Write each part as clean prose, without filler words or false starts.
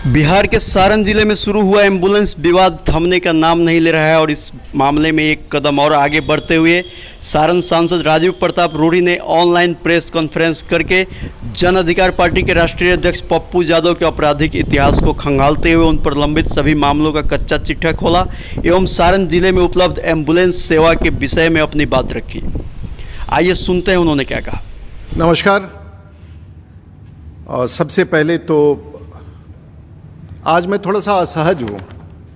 बिहार के सारण जिले में शुरू हुआ एम्बुलेंस विवाद थमने का नाम नहीं ले रहा है और इस मामले में एक कदम और आगे बढ़ते हुए सारण सांसद राजीव प्रताप रूढ़ी ने ऑनलाइन प्रेस कॉन्फ्रेंस करके जन अधिकार पार्टी के राष्ट्रीय अध्यक्ष पप्पू यादव के आपराधिक इतिहास को खंगालते हुए उन पर लंबित सभी मामलों का कच्चा चिट्ठा खोला एवं सारण जिले में उपलब्ध एम्बुलेंस सेवा के विषय में अपनी बात रखी। आइए सुनते हैं उन्होंने क्या कहा। नमस्कार। सबसे पहले तो आज मैं थोड़ा सा असहज हूँ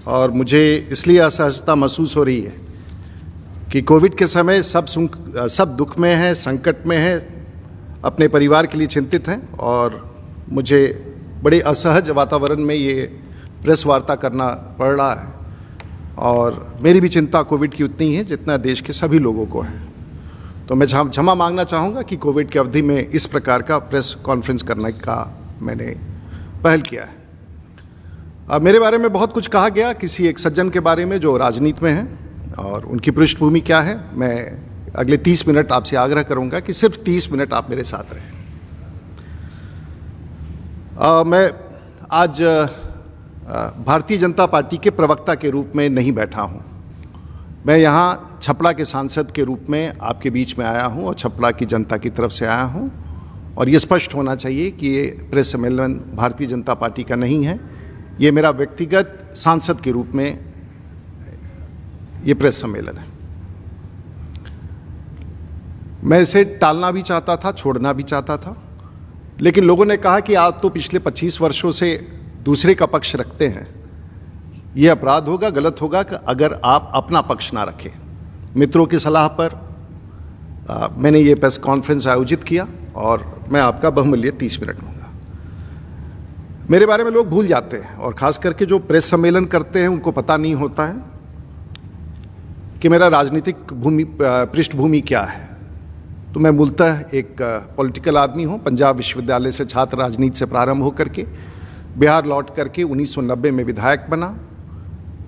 और मुझे इसलिए असहजता महसूस हो रही है कि कोविड के समय सब दुख में हैं, संकट में हैं, अपने परिवार के लिए चिंतित हैं और मुझे बड़े असहज वातावरण में ये प्रेस वार्ता करना पड़ रहा है। और मेरी भी चिंता कोविड की उतनी है जितना देश के सभी लोगों को है। तो मैं क्षमा मांगना चाहूँगा कि कोविड की अवधि में इस प्रकार का प्रेस कॉन्फ्रेंस करने का मैंने पहल किया है। अब मेरे बारे में बहुत कुछ कहा गया, किसी एक सज्जन के बारे में जो राजनीति में हैं और उनकी पृष्ठभूमि क्या है। मैं अगले 30 मिनट आपसे आग्रह करूंगा कि सिर्फ 30 मिनट आप मेरे साथ रहें। मैं आज भारतीय जनता पार्टी के प्रवक्ता के रूप में नहीं बैठा हूं। मैं यहाँ छपरा के सांसद के रूप में आपके बीच में आया हूं और छपरा की जनता की तरफ से आया हूं। और ये स्पष्ट होना चाहिए कि ये प्रेस सम्मेलन भारतीय जनता पार्टी का नहीं है, ये मेरा व्यक्तिगत सांसद के रूप में ये प्रेस सम्मेलन है। मैं इसे टालना भी चाहता था, छोड़ना भी चाहता था, लेकिन लोगों ने कहा कि आप तो पिछले 25 वर्षों से दूसरे का पक्ष रखते हैं, ये अपराध होगा, गलत होगा कि अगर आप अपना पक्ष ना रखें। मित्रों की सलाह पर मैंने ये प्रेस कॉन्फ्रेंस आयोजित किया और मैं आपका बहुमूल्य 30 मिनट लूँगा। मेरे बारे में लोग भूल जाते हैं और ख़ास करके जो प्रेस सम्मेलन करते हैं उनको पता नहीं होता है कि मेरा राजनीतिक पृष्ठभूमि क्या है। तो मैं मूलतः एक पॉलिटिकल आदमी हूँ। पंजाब विश्वविद्यालय से छात्र राजनीति से प्रारंभ होकर के बिहार लौट करके 1990 में विधायक बना,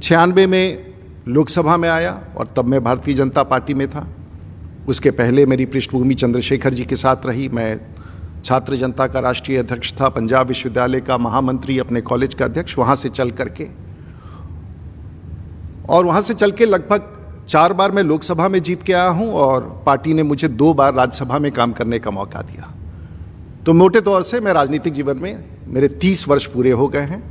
96 में लोकसभा में आया और तब मैं भारतीय जनता पार्टी में था। उसके पहले मेरी पृष्ठभूमि चंद्रशेखर जी के साथ रही। मैं छात्र जनता का राष्ट्रीय अध्यक्ष था, पंजाब विश्वविद्यालय का महामंत्री, अपने कॉलेज का अध्यक्ष। वहाँ से चल के लगभग 4 बार मैं लोकसभा में जीत के आया हूँ और पार्टी ने मुझे 2 बार राज्यसभा में काम करने का मौका दिया। तो मोटे तौर से मैं राजनीतिक जीवन में मेरे 30 वर्ष पूरे हो गए हैं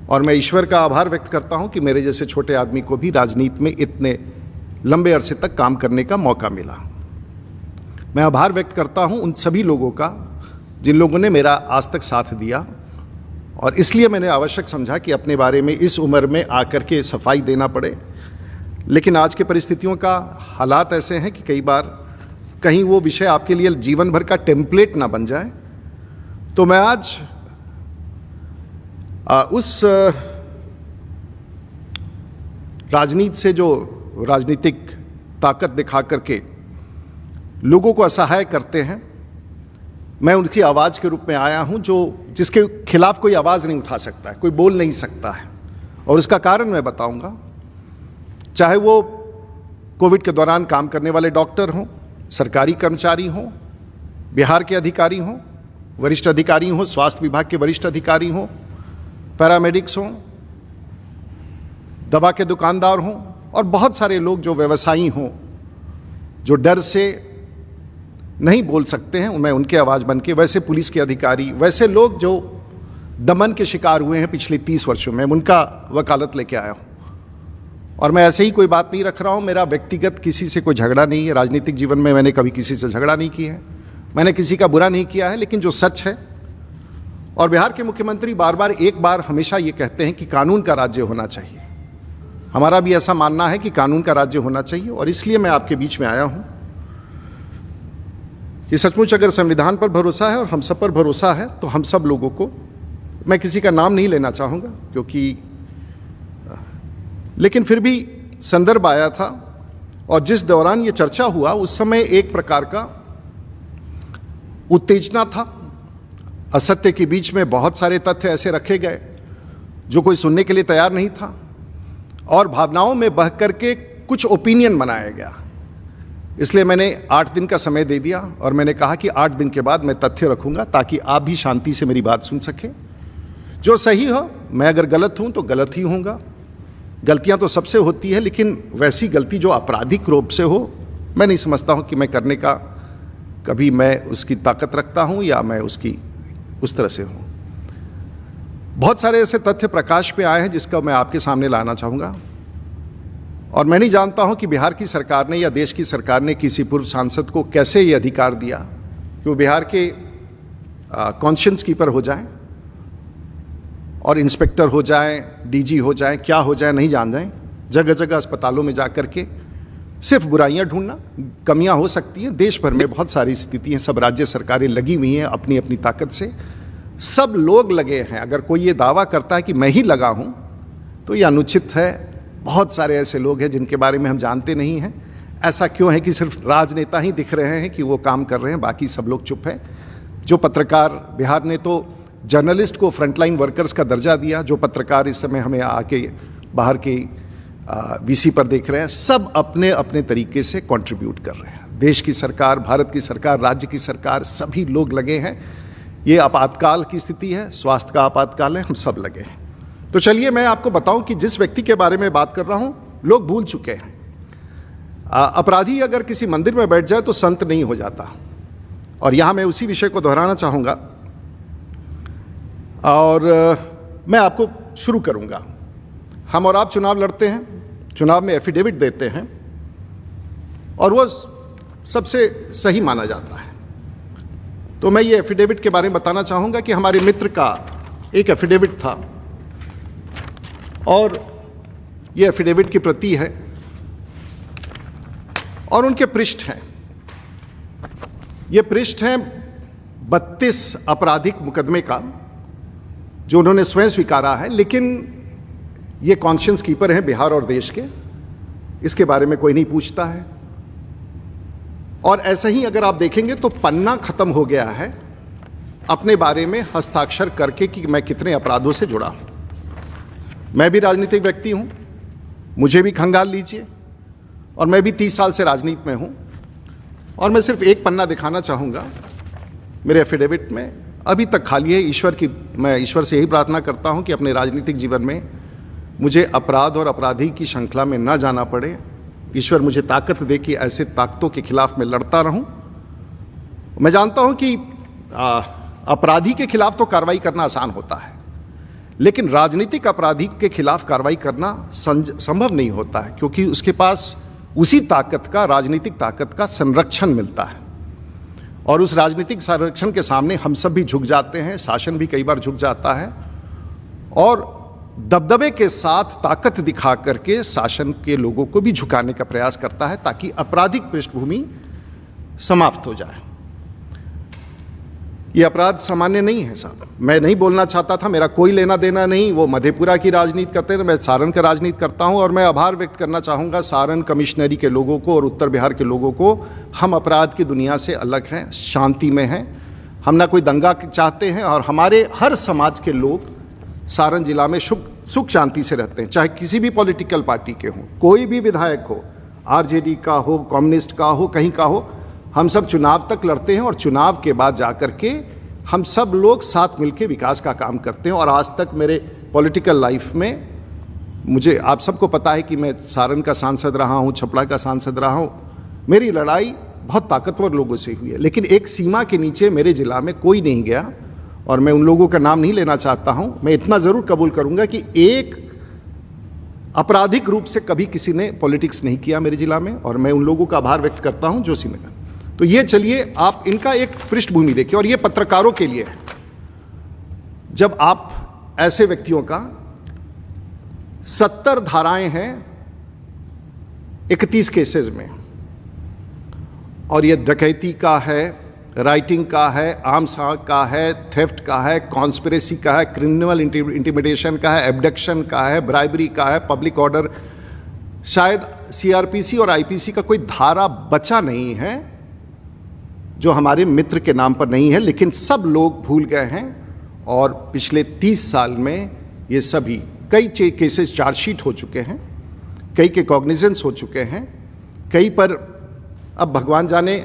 और मैं ईश्वर का आभार व्यक्त करता हूँ कि मेरे जैसे छोटे आदमी को भी राजनीति में इतने लंबे अरसे तक काम करने का मौका मिला। मैं आभार व्यक्त करता हूँ उन सभी लोगों का जिन लोगों ने मेरा आज तक साथ दिया और इसलिए मैंने आवश्यक समझा कि अपने बारे में इस उम्र में आकर के सफाई देना पड़े। लेकिन आज के परिस्थितियों का हालात ऐसे हैं कि कई बार कहीं वो विषय आपके लिए जीवन भर का टेम्पलेट ना बन जाए। तो मैं आज उस राजनीति से जो राजनीतिक ताकत दिखा करके लोगों को असहाय करते हैं, मैं उनकी आवाज़ के रूप में आया हूं जिसके खिलाफ कोई आवाज़ नहीं उठा सकता है, कोई बोल नहीं सकता है। और उसका कारण मैं बताऊंगा। चाहे वो कोविड के दौरान काम करने वाले डॉक्टर हों, सरकारी कर्मचारी हों, बिहार के अधिकारी हों, वरिष्ठ अधिकारी हों, स्वास्थ्य विभाग के वरिष्ठ अधिकारी हों, पैरामेडिक्स हों, दवा के दुकानदार हों और बहुत सारे लोग जो व्यवसायी हों, जो डर से नहीं बोल सकते हैं, मैं उनकी आवाज़ बन के, वैसे पुलिस के अधिकारी, वैसे लोग जो दमन के शिकार हुए हैं पिछले 30 वर्षों में, उनका वकालत लेके आया हूँ। और मैं ऐसे ही कोई बात नहीं रख रहा हूँ। मेरा व्यक्तिगत किसी से कोई झगड़ा नहीं है। राजनीतिक जीवन में मैंने कभी किसी से झगड़ा नहीं किया है, मैंने किसी का बुरा नहीं किया है। लेकिन जो सच है, और बिहार के मुख्यमंत्री एक बार हमेशा ये कहते हैं कि कानून का राज्य होना चाहिए। हमारा भी ऐसा मानना है कि कानून का राज्य होना चाहिए और इसलिए मैं आपके बीच में आया हूँ। ये सचमुच अगर संविधान पर भरोसा है और हम सब पर भरोसा है तो हम सब लोगों को, मैं किसी का नाम नहीं लेना चाहूँगा क्योंकि, लेकिन फिर भी संदर्भ आया था और जिस दौरान ये चर्चा हुआ उस समय एक प्रकार का उत्तेजना था। असत्य के बीच में बहुत सारे तथ्य ऐसे रखे गए जो कोई सुनने के लिए तैयार नहीं था और भावनाओं में बह करके कुछ ओपिनियन बनाया गया। इसलिए मैंने 8 दिन का समय दे दिया और मैंने कहा कि 8 दिन के बाद मैं तथ्य रखूंगा ताकि आप भी शांति से मेरी बात सुन सकें। जो सही हो मैं अगर गलत हूं तो गलत ही होऊंगा। गलतियां तो सबसे होती है, लेकिन वैसी गलती जो आपराधिक रूप से हो, मैं नहीं समझता हूं कि मैं करने का कभी मैं उसकी ताकत रखता हूं या मैं उसकी उस तरह से हूं। बहुत सारे ऐसे तथ्य प्रकाश में आए हैं जिसका मैं आपके सामने लाना चाहूँगा। और मैं नहीं जानता हूं कि बिहार की सरकार ने या देश की सरकार ने किसी पूर्व सांसद को कैसे ये अधिकार दिया कि वो बिहार के कॉन्शियंस कीपर हो जाएं और इंस्पेक्टर हो जाएं, डीजी हो जाएं, क्या हो जाएं नहीं जान जाएं, जगह जगह अस्पतालों में जा कर के सिर्फ बुराइयां ढूंढना। कमियां हो सकती हैं, देश भर में बहुत सारी स्थिति हैं, सब राज्य सरकारें लगी हुई हैं अपनी अपनी ताकत से, सब लोग लगे हैं। अगर कोई ये दावा करता है कि मैं ही लगा हूं तो ये अनुचित है। बहुत सारे ऐसे लोग हैं जिनके बारे में हम जानते नहीं हैं। ऐसा क्यों है कि सिर्फ राजनेता ही दिख रहे हैं कि वो काम कर रहे हैं, बाकी सब लोग चुप हैं। जो पत्रकार, बिहार ने तो जर्नलिस्ट को फ्रंटलाइन वर्कर्स का दर्जा दिया, जो पत्रकार इस समय हमें आके बाहर के वीसी पर देख रहे हैं, सब अपने अपने तरीके से कंट्रीब्यूट कर रहे हैं। देश की सरकार, भारत की सरकार, राज्य की सरकार, सभी लोग लगे हैं। ये आपातकाल की स्थिति है, स्वास्थ्य का आपातकाल है, हम सब लगे हैं। तो चलिए मैं आपको बताऊं कि जिस व्यक्ति के बारे में बात कर रहा हूं लोग भूल चुके हैं। अपराधी अगर किसी मंदिर में बैठ जाए तो संत नहीं हो जाता। और यहां मैं उसी विषय को दोहराना चाहूंगा और मैं आपको शुरू करूंगा। हम और आप चुनाव लड़ते हैं, चुनाव में एफिडेविट देते हैं और वो सबसे सही माना जाता है। तो मैं ये एफिडेविट के बारे में बताना चाहूंगा कि हमारे मित्र का एक एफिडेविट था और ये एफिडेविट की प्रति है और उनके पृष्ठ हैं। ये पृष्ठ हैं 32 आपराधिक मुकदमे का जो उन्होंने स्वयं स्वीकारा है, लेकिन ये कॉन्शियंस कीपर हैं बिहार और देश के, इसके बारे में कोई नहीं पूछता है। और ऐसा ही अगर आप देखेंगे तो पन्ना खत्म हो गया है अपने बारे में हस्ताक्षर करके कि मैं कितने अपराधों से जुड़ा हूं। मैं भी राजनीतिक व्यक्ति हूं, मुझे भी खंगाल लीजिए, और मैं भी 30 साल से राजनीति में हूं। और मैं सिर्फ एक पन्ना दिखाना चाहूँगा मेरे एफिडेविट में, अभी तक खाली है। मैं ईश्वर से यही प्रार्थना करता हूँ कि अपने राजनीतिक जीवन में मुझे अपराध और अपराधी की श्रृंखला में न जाना पड़े। ईश्वर मुझे ताकत दे कि ऐसे ताकतों के खिलाफ मैं लड़ता रहूं। मैं जानता हूं कि अपराधी के खिलाफ तो कार्रवाई करना आसान होता है, लेकिन राजनीतिक अपराधी के खिलाफ कार्रवाई करना संभव नहीं होता है, क्योंकि उसके पास उसी ताकत का, राजनीतिक ताकत का संरक्षण मिलता है। और उस राजनीतिक संरक्षण के सामने हम सब भी झुक जाते हैं, शासन भी कई बार झुक जाता है और दबदबे के साथ ताकत दिखा करके शासन के लोगों को भी झुकाने का प्रयास करता है ताकि आपराधिक पृष्ठभूमि समाप्त हो जाए। ये अपराध सामान्य नहीं है साहब। मैं नहीं बोलना चाहता था, मेरा कोई लेना देना नहीं, वो मधेपुरा की राजनीति करते हैं, मैं सारण का राजनीति करता हूं। और मैं आभार व्यक्त करना चाहूँगा सारण कमिश्नरी के लोगों को और उत्तर बिहार के लोगों को। हम अपराध की दुनिया से अलग हैं, शांति में हैं, हम ना कोई दंगा चाहते हैं। और हमारे हर समाज के लोग सारण जिला में सुख शांति से रहते हैं, चाहे किसी भी पॉलिटिकल पार्टी के हों, कोई भी विधायक हो, आरजेडी का हो, कम्युनिस्ट का हो, कहीं का हो। हम सब चुनाव तक लड़ते हैं और चुनाव के बाद जाकर के हम सब लोग साथ मिलकर विकास का काम करते हैं। और आज तक मेरे पॉलिटिकल लाइफ में मुझे, आप सबको पता है कि मैं सारण का सांसद रहा हूँ, छपरा का सांसद रहा हूँ। मेरी लड़ाई बहुत ताकतवर लोगों से हुई है, लेकिन एक सीमा के नीचे मेरे जिला में कोई नहीं गया। और मैं उन लोगों का नाम नहीं लेना चाहता हूँ। मैं इतना ज़रूर कबूल करूँगा कि एक आपराधिक रूप से कभी किसी ने पॉलिटिक्स नहीं किया मेरे जिला में, और मैं उन लोगों का आभार व्यक्त करता हूँ जो सीने। तो ये चलिए आप इनका एक पृष्ठभूमि देखिए, और ये पत्रकारों के लिए है। जब आप ऐसे व्यक्तियों का 70 धाराएं हैं 31 केसेस में, और ये डकैती का है, राइटिंग का है, आर्म्स का है, थेफ्ट का है, कॉन्स्पिरेसी का है, क्रिमिनल इंटिमिडेशन का है, एब्डक्शन का है, ब्राइबरी का है, पब्लिक ऑर्डर, शायद सीआरपीसी और आईपीसी का कोई धारा बचा नहीं है जो हमारे मित्र के नाम पर नहीं है। लेकिन सब लोग भूल गए हैं और पिछले 30 साल में ये सभी कई केसेस चार्जशीट हो चुके हैं, कई के कॉग्निजेंस हो चुके हैं, कई पर अब भगवान जाने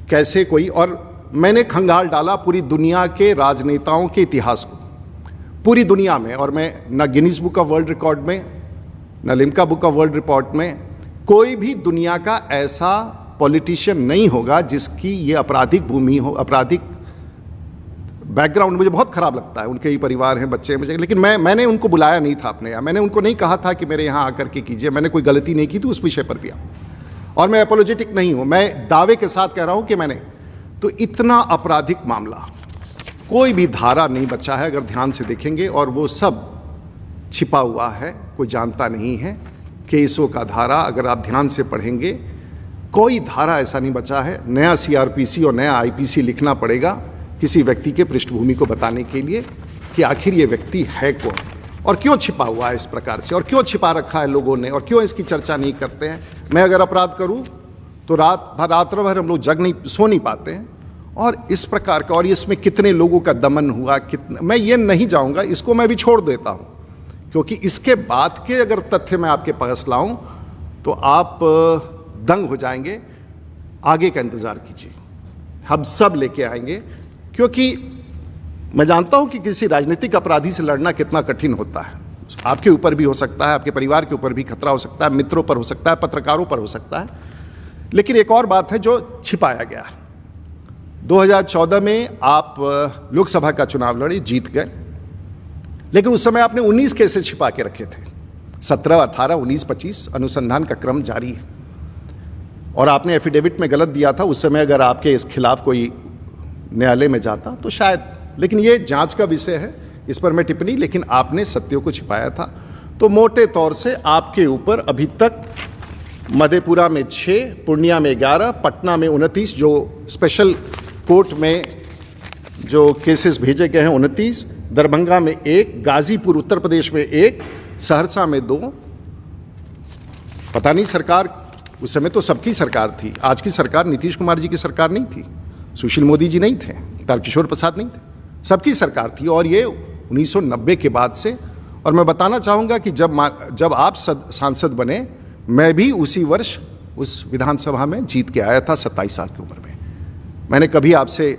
कैसे कोई। और मैंने खंगाल डाला पूरी दुनिया के राजनेताओं के इतिहास को, पूरी दुनिया में, और मैं न Guinness book of world record में न Limca book of world record में, कोई भी दुनिया का ऐसा पॉलिटिशियन नहीं होगा जिसकी ये आपराधिक भूमि हो, आपराधिक बैकग्राउंड। मुझे बहुत खराब लगता है, उनके ही परिवार हैं, बच्चे हैं मुझे, लेकिन मैंने उनको बुलाया नहीं था अपने यहाँ। मैंने उनको नहीं कहा था कि मेरे यहाँ आकर के कीजिए, मैंने कोई गलती नहीं की थी उस विषय पर भी। और मैं एपोलॉजेटिक नहीं हूँ, मैं दावे के साथ कह रहा हूँ कि मैंने तो इतना आपराधिक मामला, कोई भी धारा नहीं बचा है अगर ध्यान से देखेंगे, और वो सब छिपा हुआ है, कोई जानता नहीं है। केसों का धारा अगर आप ध्यान से पढ़ेंगे, कोई धारा ऐसा नहीं बचा है। नया सीआरपीसी और नया आईपीसी लिखना पड़ेगा किसी व्यक्ति के पृष्ठभूमि को बताने के लिए कि आखिर ये व्यक्ति है कौन और क्यों छिपा हुआ है इस प्रकार से, और क्यों छिपा रखा है लोगों ने, और क्यों इसकी चर्चा नहीं करते हैं। मैं अगर अपराध करूं तो रात्र भर हम लोग सो नहीं पाते हैं, और इस प्रकार का, और इसमें कितने लोगों का दमन हुआ, कितना, मैं ये नहीं जाऊंगा, इसको मैं भी छोड़ देता हूं, क्योंकि इसके बाद के अगर तथ्य मैं आपके पास लाऊं तो आप दंग हो जाएंगे। आगे का इंतजार कीजिए, हम सब लेके आएंगे, क्योंकि मैं जानता हूं कि किसी राजनीतिक अपराधी से लड़ना कितना कठिन होता है। आपके ऊपर भी हो सकता है, आपके परिवार के ऊपर भी खतरा हो सकता है, मित्रों पर हो सकता है, पत्रकारों पर हो सकता है। लेकिन एक और बात है जो छिपाया गया। 2014 में आप लोकसभा का चुनाव लड़े, जीत गए, लेकिन उस समय आपने 19 केसेस छिपा के रखे थे। 17, 18, 19, 25 अनुसंधान का क्रम जारी है, और आपने एफिडेविट में गलत दिया था। उस समय अगर आपके इस खिलाफ कोई न्यायालय में जाता तो शायद, लेकिन ये जांच का विषय है, इस पर मैं टिप्पणी, लेकिन आपने सत्यों को छिपाया था। तो मोटे तौर से आपके ऊपर अभी तक मधेपुरा में 6, पूर्णिया में 11, पटना में 29, जो स्पेशल कोर्ट में जो केसेस भेजे गए हैं 29, दरभंगा में 1, गाजीपुर उत्तर प्रदेश में 1, सहरसा में 2। पता नहीं, सरकार उस समय तो सबकी सरकार थी, आज की सरकार नीतीश कुमार जी की सरकार नहीं थी, सुशील मोदी जी नहीं थे, तारकिशोर प्रसाद नहीं थे, सबकी सरकार थी। और ये 1990 के बाद से, और मैं बताना चाहूँगा कि जब आप सांसद बने, मैं भी उसी वर्ष उस विधानसभा में जीत के आया था 27 साल की उम्र में। मैंने कभी आपसे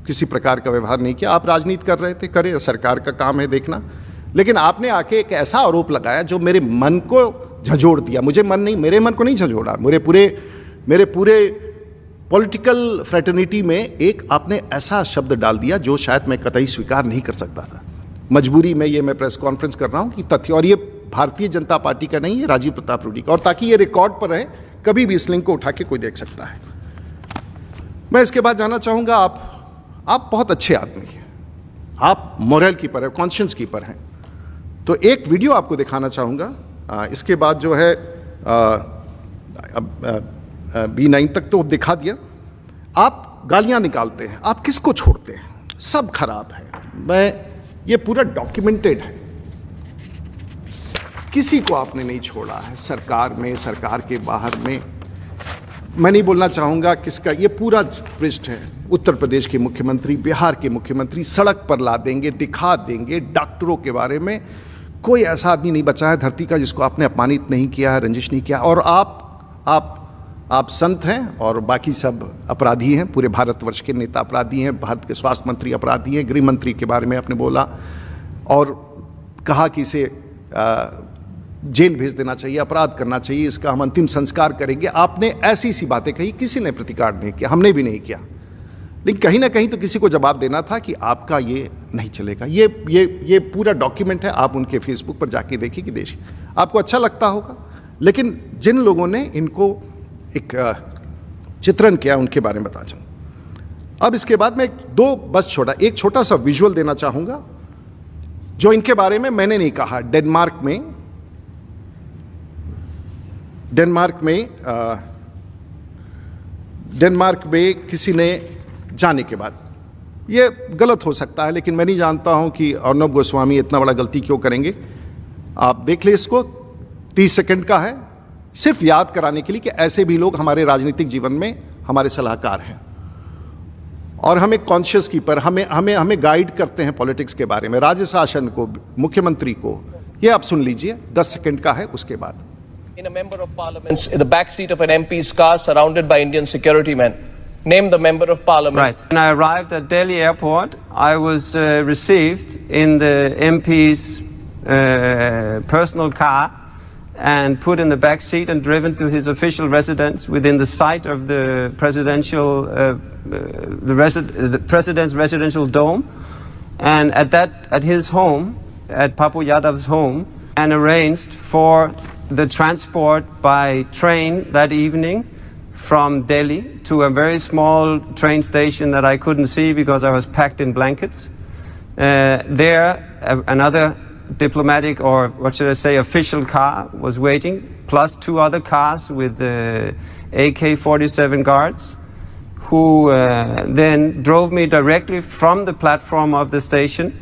किसी प्रकार का व्यवहार नहीं किया। आप राजनीति कर रहे थे, करे, सरकार का काम है देखना, लेकिन आपने आके एक ऐसा आरोप लगाया जो मेरे मन को झंझोड़ दिया। मुझे मन नहीं, मेरे मन को नहीं झंझोड़ा, मेरे पूरे पॉलिटिकल फ्रेटर्निटी में एक आपने ऐसा शब्द डाल दिया जो शायद मैं कतई स्वीकार नहीं कर सकता था। मजबूरी में ये मैं प्रेस कॉन्फ्रेंस कर रहा हूँ कि तथ्य, और ये भारतीय जनता पार्टी का नहीं है, राजीव प्रताप रूडी का, और ताकि ये रिकॉर्ड पर रहे, कभी भी इस लिंक को उठा के कोई देख सकता है। मैं इसके बाद जानना चाहूँगा, आप बहुत अच्छे आदमी हैं, आप मोरल कीपर हैं, कॉन्शियंस कीपर हैं, तो एक वीडियो आपको दिखाना चाहूँगा। इसके बाद जो है B9 तक तो दिखा दिया। आप गालियाँ निकालते हैं, आप किसको छोड़ते हैं? सब खराब है। ये पूरा डॉक्यूमेंटेड है, किसी को आपने नहीं छोड़ा है, सरकार में, सरकार के बाहर में। मैं नहीं बोलना चाहूँगा किसका, ये पूरा पृष्ठ है। उत्तर प्रदेश के मुख्यमंत्री, बिहार के मुख्यमंत्री सड़क पर ला देंगे, दिखा देंगे। डॉक्टरों के बारे में कोई ऐसा आदमी नहीं बचा है धरती का जिसको आपने अपमानित नहीं किया है, रंजिश नहीं किया। और आप संत हैं और बाकी सब अपराधी हैं, पूरे भारतवर्ष के नेता अपराधी हैं, भारत के स्वास्थ्य मंत्री अपराधी हैं, गृह मंत्री के बारे में आपने बोला और कहा कि इसे जेल भेज देना चाहिए, अपराध करना चाहिए, इसका हम अंतिम संस्कार करेंगे। आपने ऐसी सी बातें कही, किसी ने प्रतिकार नहीं किया, हमने भी नहीं किया, लेकिन कहीं ना कहीं तो किसी को जवाब देना था कि आपका ये नहीं चलेगा। ये पूरा डॉक्यूमेंट है, आप उनके फेसबुक पर जाके देखिए कि देश, आपको अच्छा लगता होगा, लेकिन जिन लोगों ने इनको एक चित्रण किया उनके बारे में बता चाहूँ। अब इसके बाद मैं एक छोटा सा विजुअल देना चाहूँगा जो इनके बारे में मैंने नहीं कहा। डेनमार्क में किसी ने जाने के बाद, ये गलत हो सकता है लेकिन मैं नहीं जानता हूं कि अर्नब गोस्वामी इतना बड़ा गलती क्यों करेंगे। आप देख ले, इसको 30 सेकंड का है, सिर्फ याद कराने के लिए कि ऐसे भी लोग हमारे राजनीतिक जीवन में हमारे सलाहकार हैं और हम एक कॉन्शियस कीपर, हमें गाइड करते हैं पॉलिटिक्स के बारे में, राज्य शासन को, मुख्यमंत्री को। ये आप सुन लीजिए, 10 सेकंड का है, उसके बाद। In a member of parliament in the back seat of an MP's car surrounded by Indian security men. Name the member of parliament. Right. When I arrived at Delhi airport, I was received in the MP's personal car and put in the back seat and driven to his official residence within the sight of the the president's residential dome, and at his home, at Papu Yadav's home, and arranged for the transport by train that evening from Delhi to a very small train station that I couldn't see because I was packed in blankets. Another diplomatic, or what should I say, official car was waiting, plus 2 other cars with AK-47 guards, who then drove me directly from the platform of the station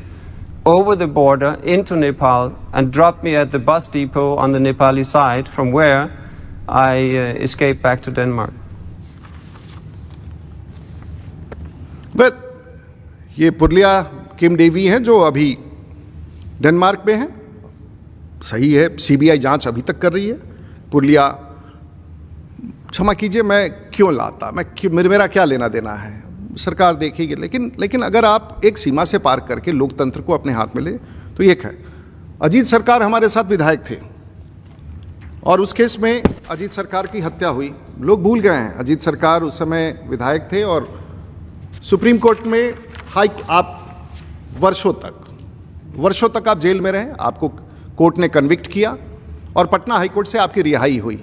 over the border into Nepal and dropped me at the bus depot on the Nepali side, from where I escaped back to Denmark. But ये पुरलिया किम Davy हैं जो अभी Denmark में हैं, सही है, CBI जांच अभी तक कर रही है। पुरलिया, क्षमा कीजिए, मैं क्यों लाता, मेरा क्या लेना देना है, सरकार देखेगी। लेकिन अगर आप एक सीमा से पार करके लोकतंत्र को अपने हाथ में ले तो ये है। अजीत सरकार हमारे साथ विधायक थे और उस केस में अजीत सरकार की हत्या हुई, लोग भूल गए हैं। अजीत सरकार उस समय विधायक थे और सुप्रीम कोर्ट में आप वर्षों तक आप जेल में रहे, आपको कोर्ट ने कन्विक्ट किया और पटना हाई कोर्ट से आपकी रिहाई हुई।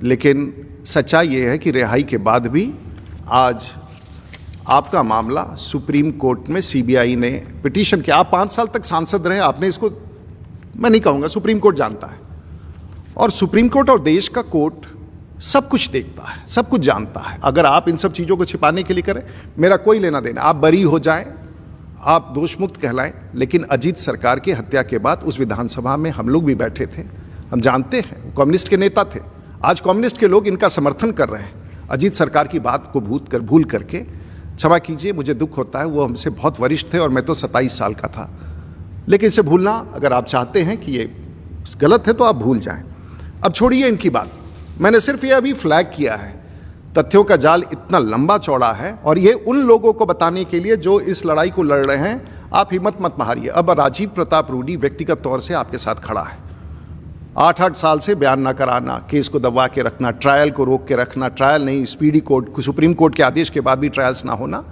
लेकिन सच्चाई ये है कि रिहाई के बाद भी आज आपका मामला सुप्रीम कोर्ट में सीबीआई ने पिटीशन किया। आप 5 साल तक सांसद रहे, आपने इसको, मैं नहीं कहूँगा, सुप्रीम कोर्ट जानता है। और सुप्रीम कोर्ट और देश का कोर्ट सब कुछ देखता है, सब कुछ जानता है। अगर आप इन सब चीज़ों को छिपाने के लिए करें, मेरा कोई लेना देना, आप बरी हो जाएं, आप दोष मुक्त कहलाएं। लेकिन अजीत सरकार की हत्या के बाद उस विधानसभा में हम लोग भी बैठे थे, हम जानते हैं, कम्युनिस्ट के नेता थे। आज कम्युनिस्ट के लोग इनका समर्थन कर रहे हैं अजीत सरकार की बात को भूल करके। क्षमा कीजिए, मुझे दुख होता है, वो हमसे बहुत वरिष्ठ थे और मैं तो 27 साल का था। लेकिन इसे भूलना, अगर आप चाहते हैं कि ये गलत है तो आप भूल जाएं। अब छोड़िए इनकी बात, मैंने सिर्फ ये अभी फ्लैग किया है। तथ्यों का जाल इतना लंबा चौड़ा है और ये उन लोगों को बताने के लिए जो इस लड़ाई को लड़ रहे हैं। आप हिम्मत मत हारिए। अब राजीव प्रताप रूडी व्यक्तिगत तौर से आपके साथ खड़ा है। 8-8 साल से बयान ना कराना, केस को दबा के रखना, ट्रायल को रोक के रखना, ट्रायल नहीं, स्पीडी कोर्ट, सुप्रीम कोर्ट के आदेश के बाद भी ट्रायल्स ना होना।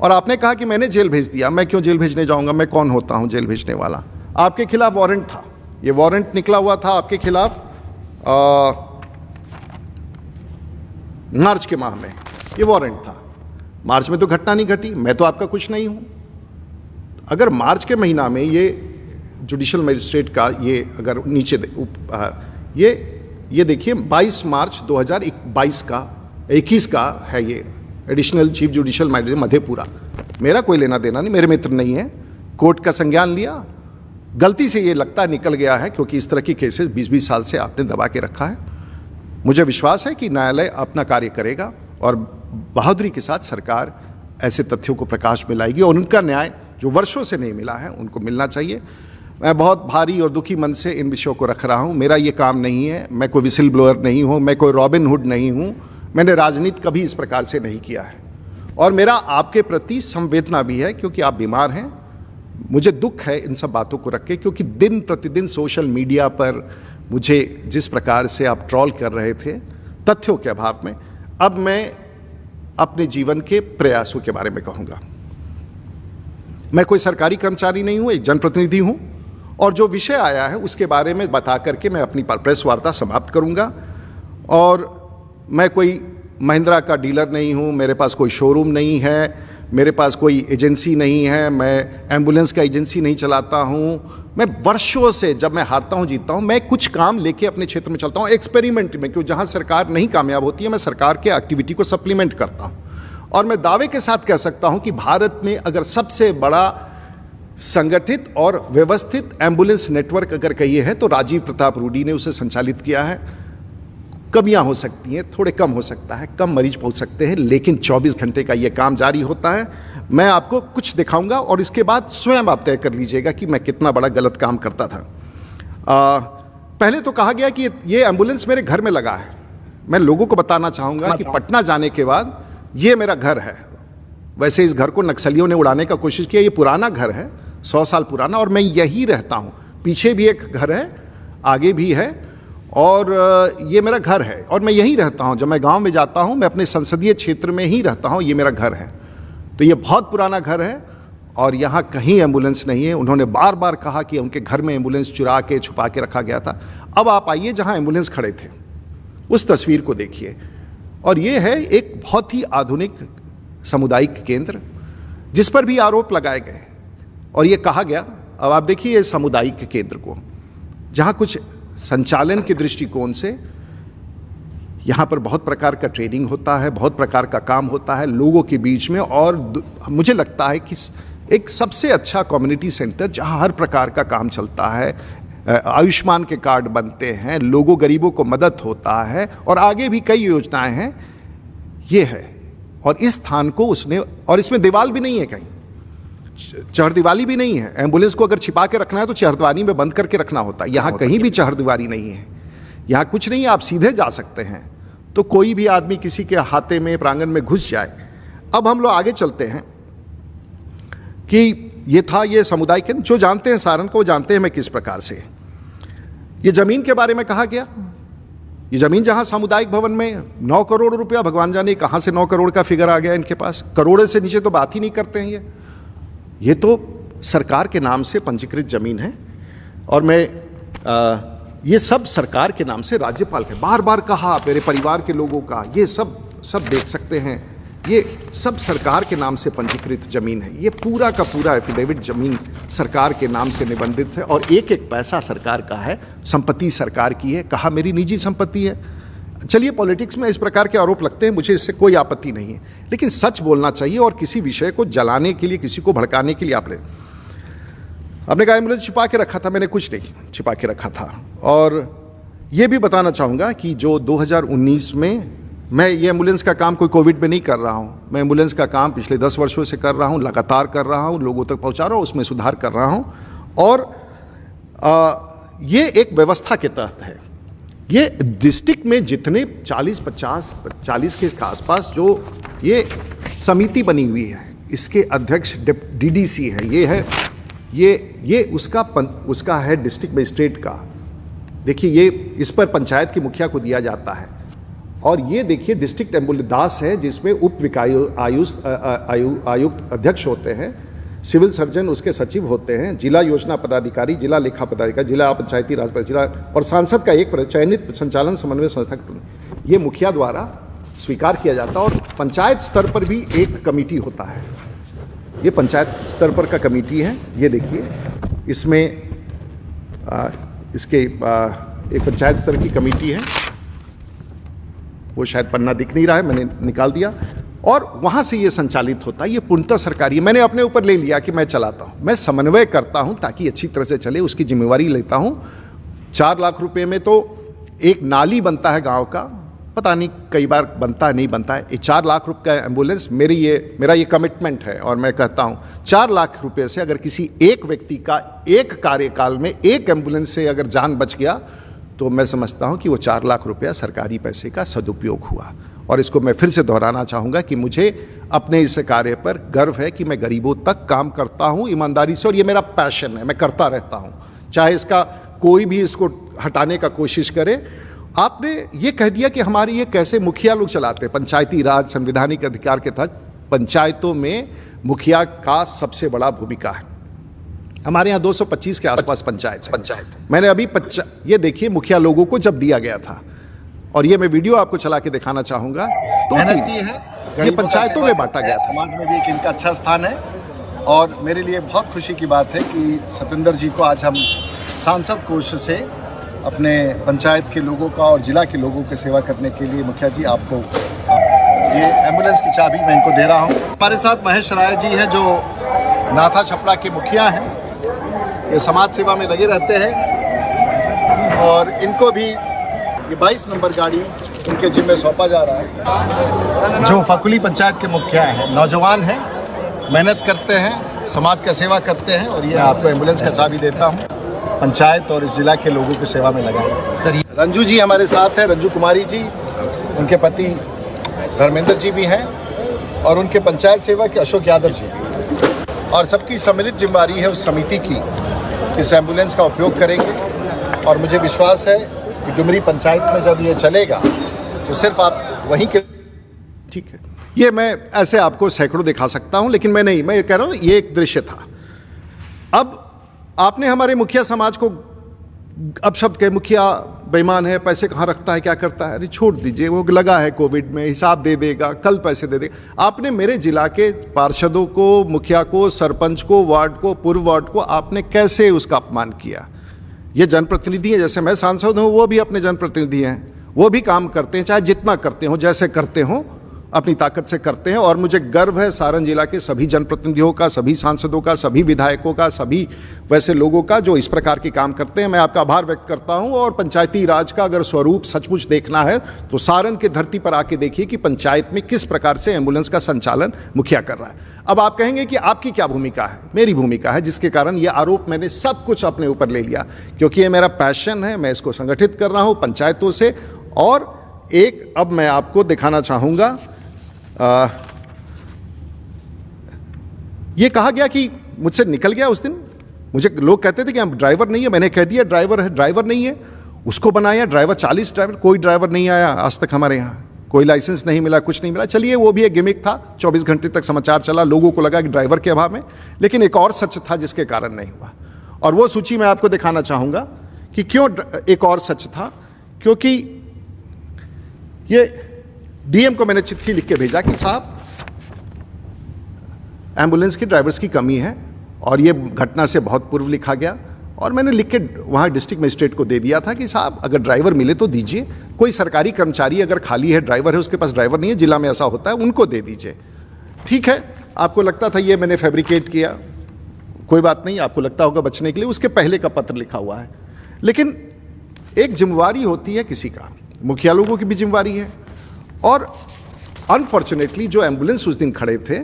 और आपने कहा कि मैंने जेल भेज दिया। मैं क्यों जेल भेजने जाऊंगा, मैं कौन होता हूं जेल भेजने वाला। आपके खिलाफ वारंट था, ये वारंट निकला हुआ था आपके खिलाफ मार्च के माह में, ये वारंट था। मार्च में तो घटना नहीं घटी, मैं तो आपका कुछ नहीं हूं। अगर मार्च के महीना में ये जुडिशल मजिस्ट्रेट का ये अगर नीचे ये देखिए 22 मार्च 2021 का है, ये additional chief judicial magistrate Madhepura, मेरा कोई लेना देना नहीं, मेरे मित्र नहीं है। कोर्ट का संज्ञान लिया, गलती से ये लगता निकल गया है, क्योंकि इस तरह की केसेस 20-20 साल से आपने दबा के रखा है। मुझे विश्वास है कि न्यायालय अपना कार्य करेगा और बहादुरी के साथ सरकार ऐसे तथ्यों को प्रकाश में लाएगी और उनका न्याय जो वर्षों से नहीं मिला है उनको मिलना चाहिए। मैं बहुत भारी और दुखी मन से इन विषयों को रख रहा हूँ। मेरा ये काम नहीं है, मैं कोई विसिल ब्लोअर नहीं हूँ, मैं कोई रॉबिन हुड नहीं हूँ, मैंने राजनीति कभी इस प्रकार से नहीं किया है। और मेरा आपके प्रति संवेदना भी है, क्योंकि आप बीमार हैं। मुझे दुख है इन सब बातों को रख के, क्योंकि दिन प्रतिदिन सोशल मीडिया पर मुझे जिस प्रकार से आप ट्रोल कर रहे थे तथ्यों के अभाव में, अब मैं अपने जीवन के प्रयासों के बारे में कहूँगा। मैं कोई सरकारी कर्मचारी नहीं हूँ, एक जनप्रतिनिधि हूँ, और जो विषय आया है उसके बारे में बता करके मैं अपनी प्रेस वार्ता समाप्त करूँगा। और मैं कोई महिंद्रा का डीलर नहीं हूँ, मेरे पास कोई शोरूम नहीं है, मेरे पास कोई एजेंसी नहीं है, मैं एम्बुलेंस का एजेंसी नहीं चलाता हूँ। मैं वर्षों से, जब मैं हारता हूँ जीतता हूँ, मैं कुछ काम लेके अपने क्षेत्र में चलता हूँ एक्सपेरिमेंट में, क्योंकि जहाँ सरकार नहीं कामयाब होती है मैं सरकार के एक्टिविटी को सप्लीमेंट करता हूँ। और मैं दावे के साथ कह सकता हूँ कि भारत में अगर सबसे बड़ा संगठित और व्यवस्थित एम्बुलेंस नेटवर्क अगर कहिए है तो राजीव प्रताप रूडी ने उसे संचालित किया है। कमियां हो सकती हैं, थोड़े कम हो सकता है, कम मरीज पहुंच सकते हैं, लेकिन 24 घंटे का ये काम जारी होता है। मैं आपको कुछ दिखाऊंगा और इसके बाद स्वयं आप तय कर लीजिएगा कि मैं कितना बड़ा गलत काम करता था। पहले तो कहा गया कि ये एम्बुलेंस मेरे घर में लगा है। मैं लोगों को बताना चाहूँगा कि पटना जाने के बाद ये मेरा घर है। वैसे इस घर को नक्सलियों ने उड़ाने का कोशिश किया, ये पुराना घर है, 100 साल पुराना, और मैं यही रहता हूँ। पीछे भी एक घर है, आगे भी है, और ये मेरा घर है और मैं यहीं रहता हूँ। जब मैं गांव में जाता हूँ, मैं अपने संसदीय क्षेत्र में ही रहता हूँ, ये मेरा घर है। तो ये बहुत पुराना घर है और यहाँ कहीं एम्बुलेंस नहीं है। उन्होंने बार बार कहा कि उनके घर में एम्बुलेंस चुरा के छुपा के रखा गया था। अब आप आइए जहाँ एम्बुलेंस खड़े थे, उस तस्वीर को देखिए, और ये है एक बहुत ही आधुनिक सामुदायिक केंद्र जिस पर भी आरोप लगाए गए और ये कहा गया। अब आप देखिए इस सामुदायिक केंद्र को, जहाँ कुछ संचालन के दृष्टिकोण से यहाँ पर बहुत प्रकार का ट्रेनिंग होता है, बहुत प्रकार का काम होता है लोगों के बीच में, और मुझे लगता है कि एक सबसे अच्छा कम्युनिटी सेंटर जहाँ हर प्रकार का काम चलता है, आयुष्मान के कार्ड बनते हैं, लोगों गरीबों को मदद होता है और आगे भी कई योजनाएं हैं, ये है। और इस स्थान को उसने, और इसमें दीवार भी नहीं है, कहीं चहरदीवारी भी नहीं है। एम्बुलेंस को अगर छिपा के रखना है तो चहरदीवारी में बंद करके रखना होता है। यहाँ कहीं भी चहरदीवारी नहीं है, यहाँ कुछ नहीं है, आप सीधे जा सकते हैं। तो कोई भी आदमी किसी के हाथे में प्रांगण में घुस जाए। अब हम लोग आगे चलते हैं कि ये था ये समुदाय केंद्र। जो जानते हैं सारण को, जानते हैं मैं किस प्रकार से। ये जमीन के बारे में कहा गया, ये जमीन जहां सामुदायिक भवन में 9 करोड़ रुपया, भगवान जाने कहां से 9 करोड़ का फिगर आ गया इनके पास। करोड़ से नीचे तो बात ही नहीं करते हैं ये तो सरकार के नाम से पंजीकृत जमीन है। और मैं ये सब सरकार के नाम से, राज्यपाल के बार बार कहा, मेरे परिवार के लोगों का, ये सब देख सकते हैं, ये सब सरकार के नाम से पंजीकृत जमीन है। ये पूरा का पूरा एफिडेविट जमीन सरकार के नाम से निबंधित है और एक एक पैसा सरकार का है, संपत्ति सरकार की है। कहा मेरी निजी संपत्ति है। चलिए, पॉलिटिक्स में इस प्रकार के आरोप लगते हैं, मुझे इससे कोई आपत्ति नहीं है, लेकिन सच बोलना चाहिए। और किसी विषय को जलाने के लिए, किसी को भड़काने के लिए आपने कहा एम्बुलेंस छिपा के रखा था, मैंने कुछ नहीं छिपा के रखा था। और ये भी बताना चाहूँगा कि जो 2019 में, मैं ये एम्बुलेंस का काम कोई कोविड में नहीं कर रहा हूँ, मैं एम्बुलेंस का काम पिछले 10 वर्षों से कर रहा हूँ, लगातार कर रहा हूँ, लोगों तक पहुँचा रहा हूँ, उसमें सुधार कर रहा हूँ। और ये एक व्यवस्था के तहत है। ये डिस्ट्रिक्ट में जितने 40 के आसपास जो ये समिति बनी हुई है, इसके अध्यक्ष DDC है, ये है, ये उसका है डिस्ट्रिक्ट मजिस्ट्रेट का। देखिए, ये इस पर पंचायत की मुखिया को दिया जाता है। और ये देखिए डिस्ट्रिक्ट एम्बुलेंस दास है, जिसमें उप आयुक्त अध्यक्ष होते हैं, सिविल सर्जन उसके सचिव होते हैं, जिला योजना पदाधिकारी, जिला लेखा पदाधिकारी, जिला पंचायती राज जिला, और सांसद का एक चयनित संचालन समन्वय संस्था, ये मुखिया द्वारा स्वीकार किया जाता है। और पंचायत स्तर पर भी एक कमेटी होता है, ये पंचायत स्तर पर का कमेटी है। ये देखिए, इसमें एक पंचायत स्तर की कमेटी है, वो शायद पन्ना दिख नहीं रहा है, मैंने निकाल दिया। और वहाँ से ये संचालित होता है, ये पूर्णतः सरकारी। मैंने अपने ऊपर ले लिया कि मैं चलाता हूँ, मैं समन्वय करता हूँ ताकि अच्छी तरह से चले, उसकी जिम्मेवारी लेता हूँ। 4 लाख रुपए में तो एक नाली बनता है गाँव का, पता नहीं कई बार बनता है नहीं बनता है। ये 4 लाख रुपये का एम्बुलेंस मेरा ये कमिटमेंट है। और मैं कहता हूँ 4 लाख रुपए से अगर किसी एक व्यक्ति का एक कार्यकाल में एक एम्बुलेंस से अगर जान बच गया, तो मैं समझता हूँ कि वो 4 लाख रुपया सरकारी पैसे का सदुपयोग हुआ। और इसको मैं फिर से दोहराना चाहूँगा कि मुझे अपने इस कार्य पर गर्व है कि मैं गरीबों तक काम करता हूँ ईमानदारी से, और ये मेरा पैशन है, मैं करता रहता हूँ, चाहे इसका कोई भी इसको हटाने का कोशिश करे। आपने ये कह दिया कि हमारे ये कैसे मुखिया लोग चलाते हैं। पंचायती राज संवैधानिक अधिकार के तहत पंचायतों में मुखिया का सबसे बड़ा भूमिका है। हमारे यहाँ 225 के आसपास पंचायत। मैंने अभी ये देखिए मुखिया लोगों को जब दिया गया था, और ये मैं वीडियो आपको चला के दिखाना चाहूँगा। तो ये पंचायतों में बांटा गया, समाज में भी एक इनका अच्छा स्थान है। और मेरे लिए बहुत खुशी की बात है कि सतेंद्र जी को आज हम सांसद कोष से अपने पंचायत के लोगों का और जिला के लोगों की सेवा करने के लिए, मुखिया जी आपको ये एम्बुलेंस की चाबी मैं इनको दे रहा हूँ। हमारे साथ महेश राय जी हैं, जो नाथा छपड़ा के मुखिया हैं, ये समाज सेवा में लगे रहते हैं। और इनको भी ये 22 नंबर गाड़ी उनके जिम्मे सौंपा जा रहा है। जो फकुली पंचायत के मुखिया हैं, नौजवान हैं, मेहनत करते हैं, समाज का सेवा करते हैं। और ये आपको एम्बुलेंस का चाबी देता हूँ, पंचायत और इस जिला के लोगों की सेवा में लगाएं। सर, रंजू जी हमारे साथ हैं, रंजू कुमारी जी, उनके पति धर्मेंद्र जी भी हैं। और उनके पंचायत सेवक अशोक यादव जी भी, और सबकी सम्मिलित जिम्मेदारी है उस समिति की इस एम्बुलेंस का उपयोग करेंगे। और मुझे विश्वास है कि डुमरी पंचायत में जब ये चलेगा तो सिर्फ आप वहीं के, ठीक है, ये मैं ऐसे आपको सैकड़ों दिखा सकता हूं, लेकिन मैं कह रहा हूं ये एक दृश्य था। अब आपने हमारे मुखिया समाज को अपशब्द के, मुखिया बेईमान है, पैसे कहाँ रखता है, क्या करता है, अरे छोड़ दीजिए, वो लगा है कोविड में, हिसाब दे देगा, कल पैसे दे देगा। आपने मेरे जिला के पार्षदों को, मुखिया को, सरपंच को, वार्ड को, पूर्व वार्ड को आपने कैसे उसका अपमान किया। ये जनप्रतिनिधि हैं, जैसे मैं सांसद हूँ वो भी अपने जनप्रतिनिधि हैं, वो भी काम करते हैं, चाहे जितना करते हो, जैसे करते हो, अपनी ताकत से करते हैं। और मुझे गर्व है सारण जिला के सभी जनप्रतिनिधियों का, सभी सांसदों का, सभी विधायकों का, सभी वैसे लोगों का जो इस प्रकार के काम करते हैं। मैं आपका आभार व्यक्त करता हूं। और पंचायती राज का अगर स्वरूप सचमुच देखना है तो सारण की धरती पर आके देखिए कि पंचायत में किस प्रकार से एम्बुलेंस का संचालन मुखिया कर रहा है। अब आप कहेंगे कि आपकी क्या भूमिका है, मेरी भूमिका है, जिसके कारण ये आरोप मैंने सब कुछ अपने ऊपर ले लिया, क्योंकि ये मेरा पैशन है, मैं इसको संगठित कर रहा हूँ पंचायतों से। और एक अब मैं आपको दिखाना चाहूँगा, ये कहा गया कि मुझसे निकल गया उस दिन, मुझे लोग कहते थे कि हम ड्राइवर नहीं है, मैंने कह दिया ड्राइवर है, ड्राइवर नहीं है, उसको बनाया ड्राइवर, 40 ड्राइवर, कोई ड्राइवर नहीं आया आज तक हमारे यहाँ, कोई लाइसेंस नहीं मिला, कुछ नहीं मिला। चलिए वो भी एक गिमिक था, 24 घंटे तक समाचार चला, लोगों को लगा कि ड्राइवर के अभाव में, लेकिन एक और सच था जिसके कारण नहीं हुआ। और वो सूची मैं आपको दिखाना चाहूँगा कि क्यों एक और सच था। क्योंकि ये डीएम को मैंने चिट्ठी लिख के भेजा कि साहब एम्बुलेंस की ड्राइवर्स की कमी है, और ये घटना से बहुत पूर्व लिखा गया। और मैंने लिख के वहाँ डिस्ट्रिक्ट मजिस्ट्रेट को दे दिया था कि साहब अगर ड्राइवर मिले तो दीजिए, कोई सरकारी कर्मचारी अगर खाली है, ड्राइवर है, उसके पास ड्राइवर नहीं है, जिला में ऐसा होता है, उनको दे दीजिए। ठीक है, आपको लगता था ये मैंने फैब्रिकेट किया, कोई बात नहीं, आपको लगता होगा बचने के लिए, उसके पहले का पत्र लिखा हुआ है। लेकिन एक जिम्मेवारी होती है किसी का, मुखिया लोगों की भी जिम्मेवारी है। और अनफॉर्चुनेटली जो एम्बुलेंस उस दिन खड़े थे,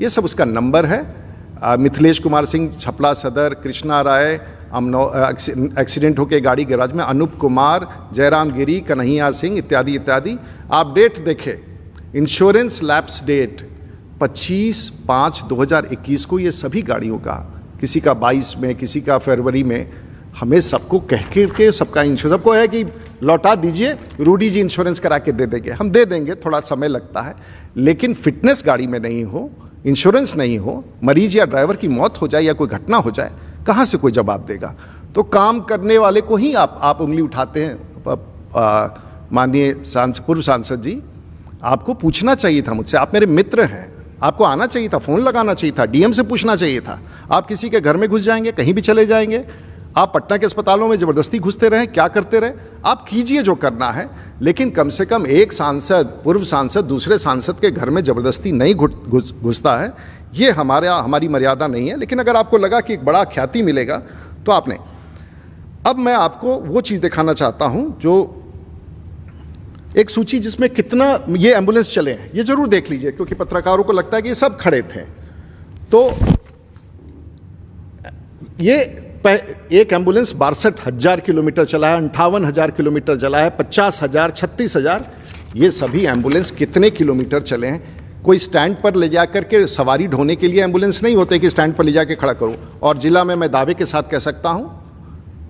ये सब उसका नंबर है, मिथिलेश कुमार सिंह छपला सदर, कृष्णा राय एक्सीडेंट होकर गाड़ी गैराज में, अनूप कुमार, जयराम गिरी, कन्हैया सिंह इत्यादि इत्यादि। आप डेट देखें, इंश्योरेंस लैप्स डेट 25/5/2021 को ये सभी गाड़ियों का, किसी का 22 में, किसी का फरवरी में, हमें सबको कह के सबका इंश्योरेंस, सबको है कि लौटा दीजिए, रूडी जी इंश्योरेंस करा के दे देंगे। हम दे देंगे, थोड़ा समय लगता है, लेकिन फिटनेस गाड़ी में नहीं हो, इंश्योरेंस नहीं हो, मरीज या ड्राइवर की मौत हो जाए या कोई घटना हो जाए, कहाँ से कोई जवाब देगा। तो काम करने वाले को ही आप उंगली उठाते हैं। माननीय पूर्व सांसद जी, आपको पूछना चाहिए था मुझसे, आप मेरे मित्र हैं, आपको आना चाहिए था, फ़ोन लगाना चाहिए था, डीएम से पूछना चाहिए था। आप किसी के घर में घुस जाएंगे, कहीं भी चले जाएंगे, आप पटना के अस्पतालों में ज़बरदस्ती घुसते रहे, क्या करते रहे, आप कीजिए जो करना है, लेकिन कम से कम एक सांसद, पूर्व सांसद दूसरे सांसद के घर में ज़बरदस्ती नहीं घुसता है, ये हमारी मर्यादा नहीं है। लेकिन अगर आपको लगा कि एक बड़ा ख्याति मिलेगा तो आपने, अब मैं आपको वो चीज़ दिखाना चाहता हूँ जो एक सूची जिसमें कितना ये एम्बुलेंस चले हैं, ये जरूर देख लीजिए, क्योंकि पत्रकारों को लगता है कि ये सब खड़े थे। तो ये एक एम्बुलेंस 62,000 किलोमीटर चला है, 58,000 किलोमीटर चला है, 50,000, 36,000, ये सभी एम्बुलेंस कितने किलोमीटर चले हैं। कोई स्टैंड पर ले जा करके सवारी ढोने के लिए एम्बुलेंस नहीं होते कि स्टैंड पर ले जाके खड़ा करो। और जिला में मैं दावे के साथ कह सकता हूं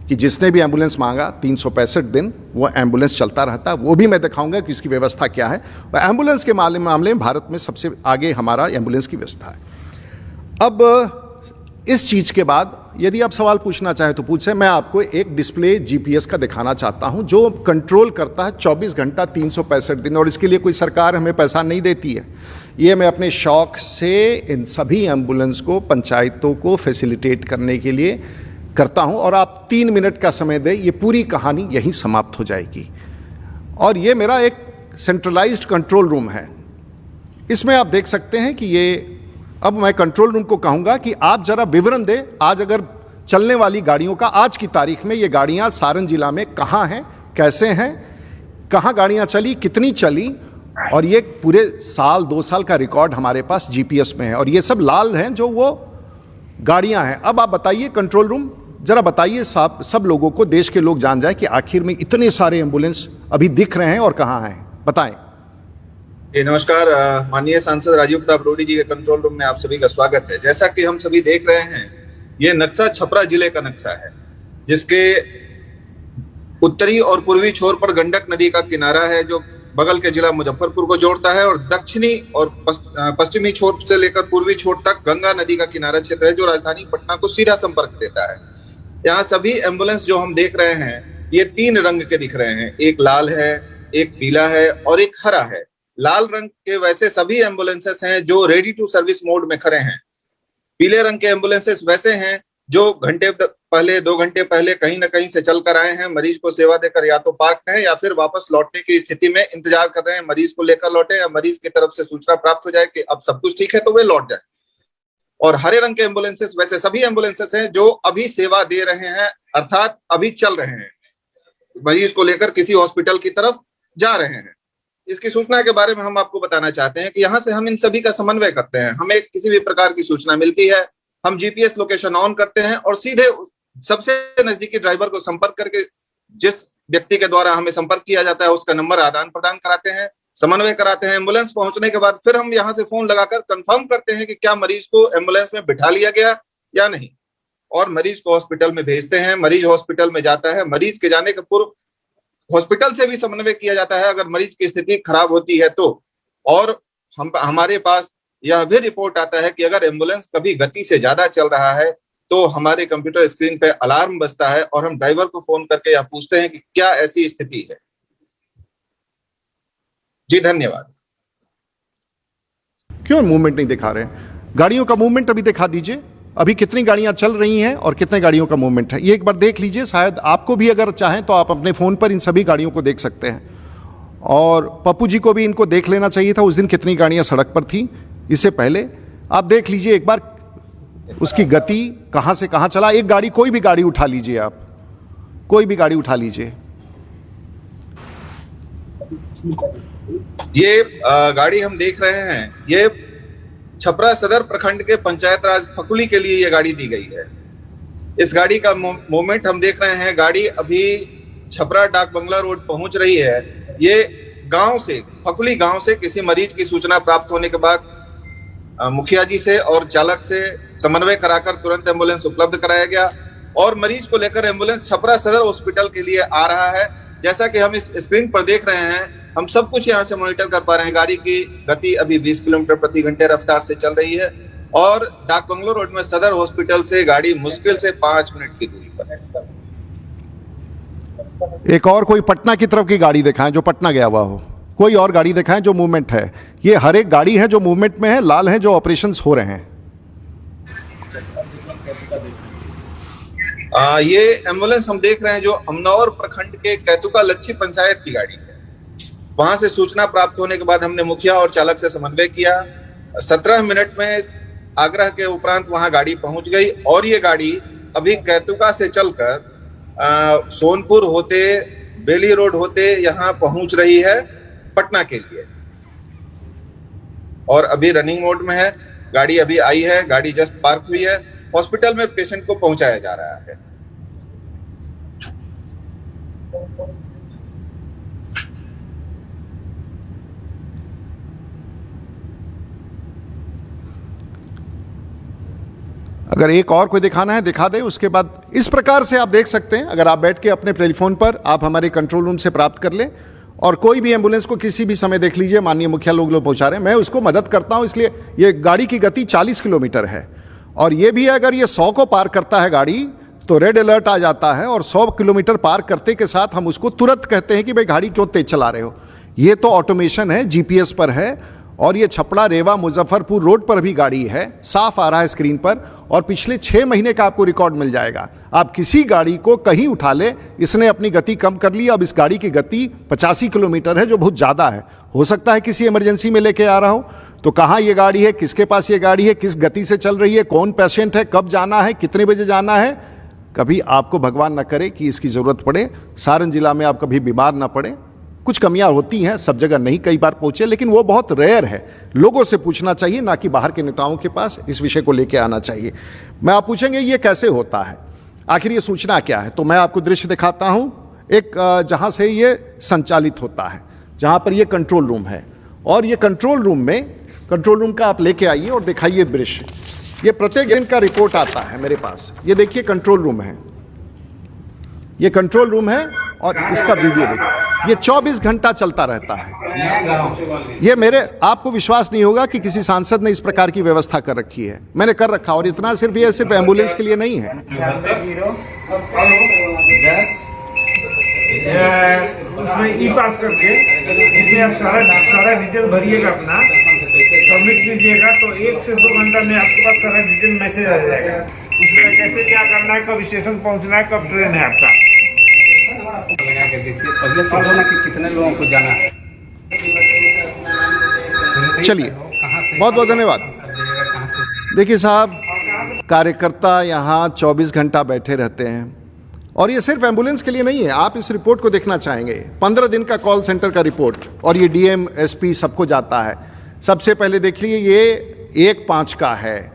कि जिसने भी एम्बुलेंस मांगा 365 दिन वो एम्बुलेंस चलता रहता है। वो भी मैं दिखाऊंगा कि इसकी व्यवस्था क्या है। और एम्बुलेंस के मामले में भारत में सबसे आगे हमारा एम्बुलेंस की व्यवस्था है। अब इस चीज़ के बाद यदि आप सवाल पूछना चाहें तो पूछें। मैं आपको एक डिस्प्ले जीपीएस का दिखाना चाहता हूं जो कंट्रोल करता है 24 घंटा 365 दिन, और इसके लिए कोई सरकार हमें पैसा नहीं देती है। ये मैं अपने शौक से इन सभी एम्बुलेंस को पंचायतों को फैसिलिटेट करने के लिए करता हूं। और आप 3 मिनट का समय दें, ये पूरी कहानी यहीं समाप्त हो जाएगी। और ये मेरा एक सेंट्रलाइज्ड कंट्रोल रूम है। इसमें आप देख सकते हैं कि ये, अब मैं कंट्रोल रूम को कहूँगा कि आप जरा विवरण दें, आज अगर चलने वाली गाड़ियों का, आज की तारीख में ये गाड़ियाँ सारण जिला में कहाँ हैं, कैसे हैं, कहाँ गाड़ियाँ चली, कितनी चली, और ये पूरे साल 2 साल का रिकॉर्ड हमारे पास जीपीएस में है। और ये सब लाल हैं जो वो गाड़ियाँ हैं। अब आप बताइए कंट्रोल रूम, जरा बताइए सब लोगों को, देश के लोग जान जाए कि आखिर में इतने सारे एम्बुलेंस अभी दिख रहे हैं और कहाँ हैं, बताएं। नमस्कार। माननीय सांसद राजीव प्रताप रूडी जी के कंट्रोल रूम में आप सभी का स्वागत है। जैसा कि हम सभी देख रहे हैं, ये नक्शा छपरा जिले का नक्शा है, जिसके उत्तरी और पूर्वी छोर पर गंडक नदी का किनारा है जो बगल के जिला मुजफ्फरपुर को जोड़ता है, और दक्षिणी और पश्चिमी छोर से लेकर पूर्वी छोर तक गंगा नदी का किनारा क्षेत्र है जो राजधानी पटना को सीधा संपर्क देता है। यहाँ सभी एम्बुलेंस जो हम देख रहे हैं, ये 3 रंग के दिख रहे हैं, एक लाल है, एक पीला है और एक हरा है। लाल रंग के वैसे सभी एम्बुलेंसेस हैं जो रेडी टू सर्विस मोड में खड़े हैं। पीले रंग के एम्बुलेंसेस वैसे हैं जो 2 घंटे पहले कहीं ना कहीं से चल कर आए हैं, मरीज को सेवा देकर या तो पार्क हैं या फिर वापस लौटने की स्थिति में इंतजार कर रहे हैं, मरीज को लेकर लौटे या मरीज की तरफ से सूचना प्राप्त हो जाए कि अब सब कुछ ठीक है तो वे लौट जाए। और हरे रंग के एम्बुलेंसेस वैसे सभी एम्बुलेंसेस हैं जो अभी सेवा दे रहे हैं, अर्थात अभी चल रहे हैं, मरीज को लेकर किसी हॉस्पिटल की तरफ जा रहे हैं। इसकी सूचना के बारे में हम आपको बताना चाहते हैं कि यहाँ से हम इन सभी का समन्वय करते हैं। हमें किसी भी प्रकार की सूचना मिलती है, हम जीपीएस लोकेशन ऑन करते हैं और सीधे सबसे नजदीकी ड्राइवर को संपर्क करके जिस व्यक्ति के द्वारा हमें संपर्क किया जाता है उसका नंबर आदान प्रदान कराते हैं, समन्वय कराते हैं। एम्बुलेंस पहुंचने के बाद फिर हम यहाँ से फोन लगाकर कंफर्म करते हैं कि क्या मरीज को एम्बुलेंस में बिठा लिया गया या नहीं, और मरीज को हॉस्पिटल में भेजते हैं। मरीज हॉस्पिटल में जाता है, मरीज के जाने के पूर्व हॉस्पिटल से भी समन्वय किया जाता है अगर मरीज की स्थिति खराब होती है तो। और हमारे पास यह भी रिपोर्ट आता है कि अगर एम्बुलेंस कभी गति से ज्यादा चल रहा है तो हमारे कंप्यूटर स्क्रीन पे अलार्म बजता है और हम ड्राइवर को फोन करके यह पूछते हैं कि क्या ऐसी स्थिति है। जी धन्यवाद। क्यों मूवमेंट नहीं दिखा रहे? गाड़ियों का मूवमेंट अभी दिखा दीजिए, अभी कितनी गाड़ियां चल रही हैं और कितने गाड़ियों का मूवमेंट है, ये एक बार देख लीजिए। शायद आपको भी अगर चाहें तो आप अपने फ़ोन पर इन सभी गाड़ियों को देख सकते हैं। और पप्पू जी को भी इनको देख लेना चाहिए था, उस दिन कितनी गाड़ियां सड़क पर थी इससे पहले। आप देख लीजिए एक बार उसकी गति कहां से कहां चला। एक गाड़ी, कोई भी गाड़ी उठा लीजिए, आप कोई भी गाड़ी उठा लीजिए। ये गाड़ी हम देख रहे हैं, ये छपरा सदर प्रखंड के पंचायत राज फकुली के लिए ये गाड़ी दी गई है। इस गाड़ी का मूवमेंट हम देख रहे हैं। गाड़ी अभी छपरा डाक बंगला रोड पहुंच रही है। ये गांव से, फकुली गांव से किसी मरीज की सूचना प्राप्त होने के बाद मुखिया जी से और चालक से समन्वय कराकर तुरंत एम्बुलेंस उपलब्ध कराया गया और मरीज को लेकर एम्बुलेंस छपरा सदर हॉस्पिटल के लिए आ रहा है। जैसा कि हम इस स्क्रीन पर देख रहे हैं, हम सब कुछ यहाँ से मॉनिटर कर पा रहे हैं। गाड़ी की गति अभी 20 किलोमीटर प्रति घंटे रफ्तार से चल रही है और डाक बंगलो रोड में सदर हॉस्पिटल से गाड़ी मुश्किल से 5 मिनट की दूरी पर है। एक और कोई पटना की तरफ की गाड़ी दिखाएं जो पटना गया हुआ हो, कोई और गाड़ी दिखाएं जो मूवमेंट है। ये हर एक गाड़ी है जो मूवमेंट में है, लाल है जो ऑपरेशंस हो रहे हैं। ये एम्बुलेंस हम देख रहे हैं जो अमनौर प्रखंड के कैतुका लच्छी पंचायत की गाड़ी है। वहां से सूचना प्राप्त होने के बाद हमने मुखिया और चालक से समन्वय किया। 17 मिनट में आग्रह के उपरांत वहां गाड़ी पहुंच गई और ये गाड़ी अभी कैतुका से चलकर सोनपुर होते, बेली रोड होते यहाँ पहुंच रही है पटना के लिए और अभी रनिंग मोड में है। गाड़ी अभी आई है, गाड़ी जस्ट पार्क हुई है। हॉस्पिटल में पेशेंट को पहुंचाया जा रहा है। अगर एक और कोई दिखाना है दिखा दे। उसके बाद इस प्रकार से आप देख सकते हैं, अगर आप बैठ के अपने टेलीफोन पर आप हमारे कंट्रोल रूम से प्राप्त कर लें और कोई भी एम्बुलेंस को किसी भी समय देख लीजिए। माननीय मुखिया लोग पहुंचा रहे हैं, मैं उसको मदद करता हूं, इसलिए ये गाड़ी की गति 40 किलोमीटर है और ये भी है अगर ये 100 को पार करता है गाड़ी तो रेड अलर्ट आ जाता है और 100 किलोमीटर पार करते के साथ हम उसको तुरंत कहते हैं कि भाई गाड़ी क्यों तेज चला रहे हो। ये तो ऑटोमेशन है, जीपीएस पर है और ये छपड़ा रेवा मुजफ्फरपुर रोड पर भी गाड़ी है, साफ आ रहा है स्क्रीन पर और पिछले 6 महीने का आपको रिकॉर्ड मिल जाएगा। आप किसी गाड़ी को कहीं उठा ले, इसने अपनी गति कम कर ली। अब इस गाड़ी की गति 85 किलोमीटर है जो बहुत ज़्यादा है। हो सकता है किसी इमरजेंसी में लेके आ रहा हो, तो कहाँ ये गाड़ी है, किसके पास ये गाड़ी है, किस गति से चल रही है, कौन पेशेंट है, कब जाना है, कितने बजे जाना है। कभी आपको भगवान न करे कि इसकी ज़रूरत पड़े, सारण जिला में आप कभी बीमार ना पड़े। कुछ कमियां होती हैं, सब जगह नहीं कई बार पहुंचे, लेकिन वो बहुत रेयर है। लोगों से पूछना चाहिए, ना कि बाहर के नेताओं के पास इस विषय को लेकर आना चाहिए। मैं आप पूछेंगे ये कैसे होता है, आखिर ये सूचना क्या है, तो मैं आपको दृश्य दिखाता हूं एक जहां से ये संचालित होता है, जहां पर ये कंट्रोल रूम है और ये कंट्रोल रूम का आप लेके आइए और दिखाइए दृश्य। ये प्रत्येक दिन का रिपोर्ट आता है मेरे पास। ये देखिए कंट्रोल रूम है, ये कंट्रोल रूम है और इसका वीडियो देखिए। ये 24 घंटा चलता रहता है। ये मेरे आपको विश्वास नहीं होगा कि किसी सांसद ने इस प्रकार की व्यवस्था कर रखी है। मैंने कर रखा, और इतना सिर्फ एम्बुलेंस के लिए नहीं है। उसमें ई पास करके इसमें आप सारा डिटेल भरिएगा, अपना सबमिट कीजिएगा, तो 1 से 2 घंटा में आपके पास सारा डिटेल मैसेज आ जाएगा। उसमें कैसे क्या करना है, कब स्टेशन पहुंचना है, कब ट्रेन है आपका। कितने लोगों को जाना है। चलिए, बहुत बहुत धन्यवाद। देखिए साहब, कार्यकर्ता यहाँ 24 घंटा बैठे रहते हैं, और ये सिर्फ एम्बुलेंस के लिए नहीं है। आप इस रिपोर्ट को देखना चाहेंगे, 15 दिन का कॉल सेंटर का रिपोर्ट, और ये डीएम एसपी सबको जाता है। सबसे पहले देख लीजिए, ये 1/5 का है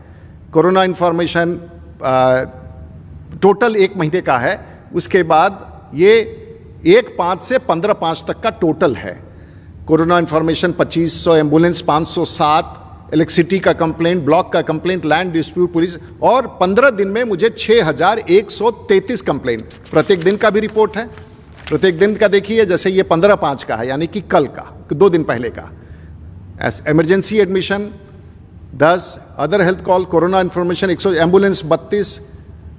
कोरोना इन्फॉर्मेशन, टोटल 1 महीने का है। उसके बाद ये 1/5 से 15/5 तक का टोटल है। कोरोना इन्फॉर्मेशन 2500, एम्बुलेंस 507, इलेक्ट्रिसिटी का कंप्लेंट, ब्लॉक का कंप्लेंट, लैंड डिस्प्यूट, पुलिस, और 15 दिन में मुझे 6133 कंप्लेंट। प्रत्येक दिन का भी रिपोर्ट है, प्रत्येक दिन का देखिए। जैसे ये 15/5 का है, यानी कि कल का, 2 दिन पहले का। Emergency admission 10, other health call, corona information 100, ambulance 32,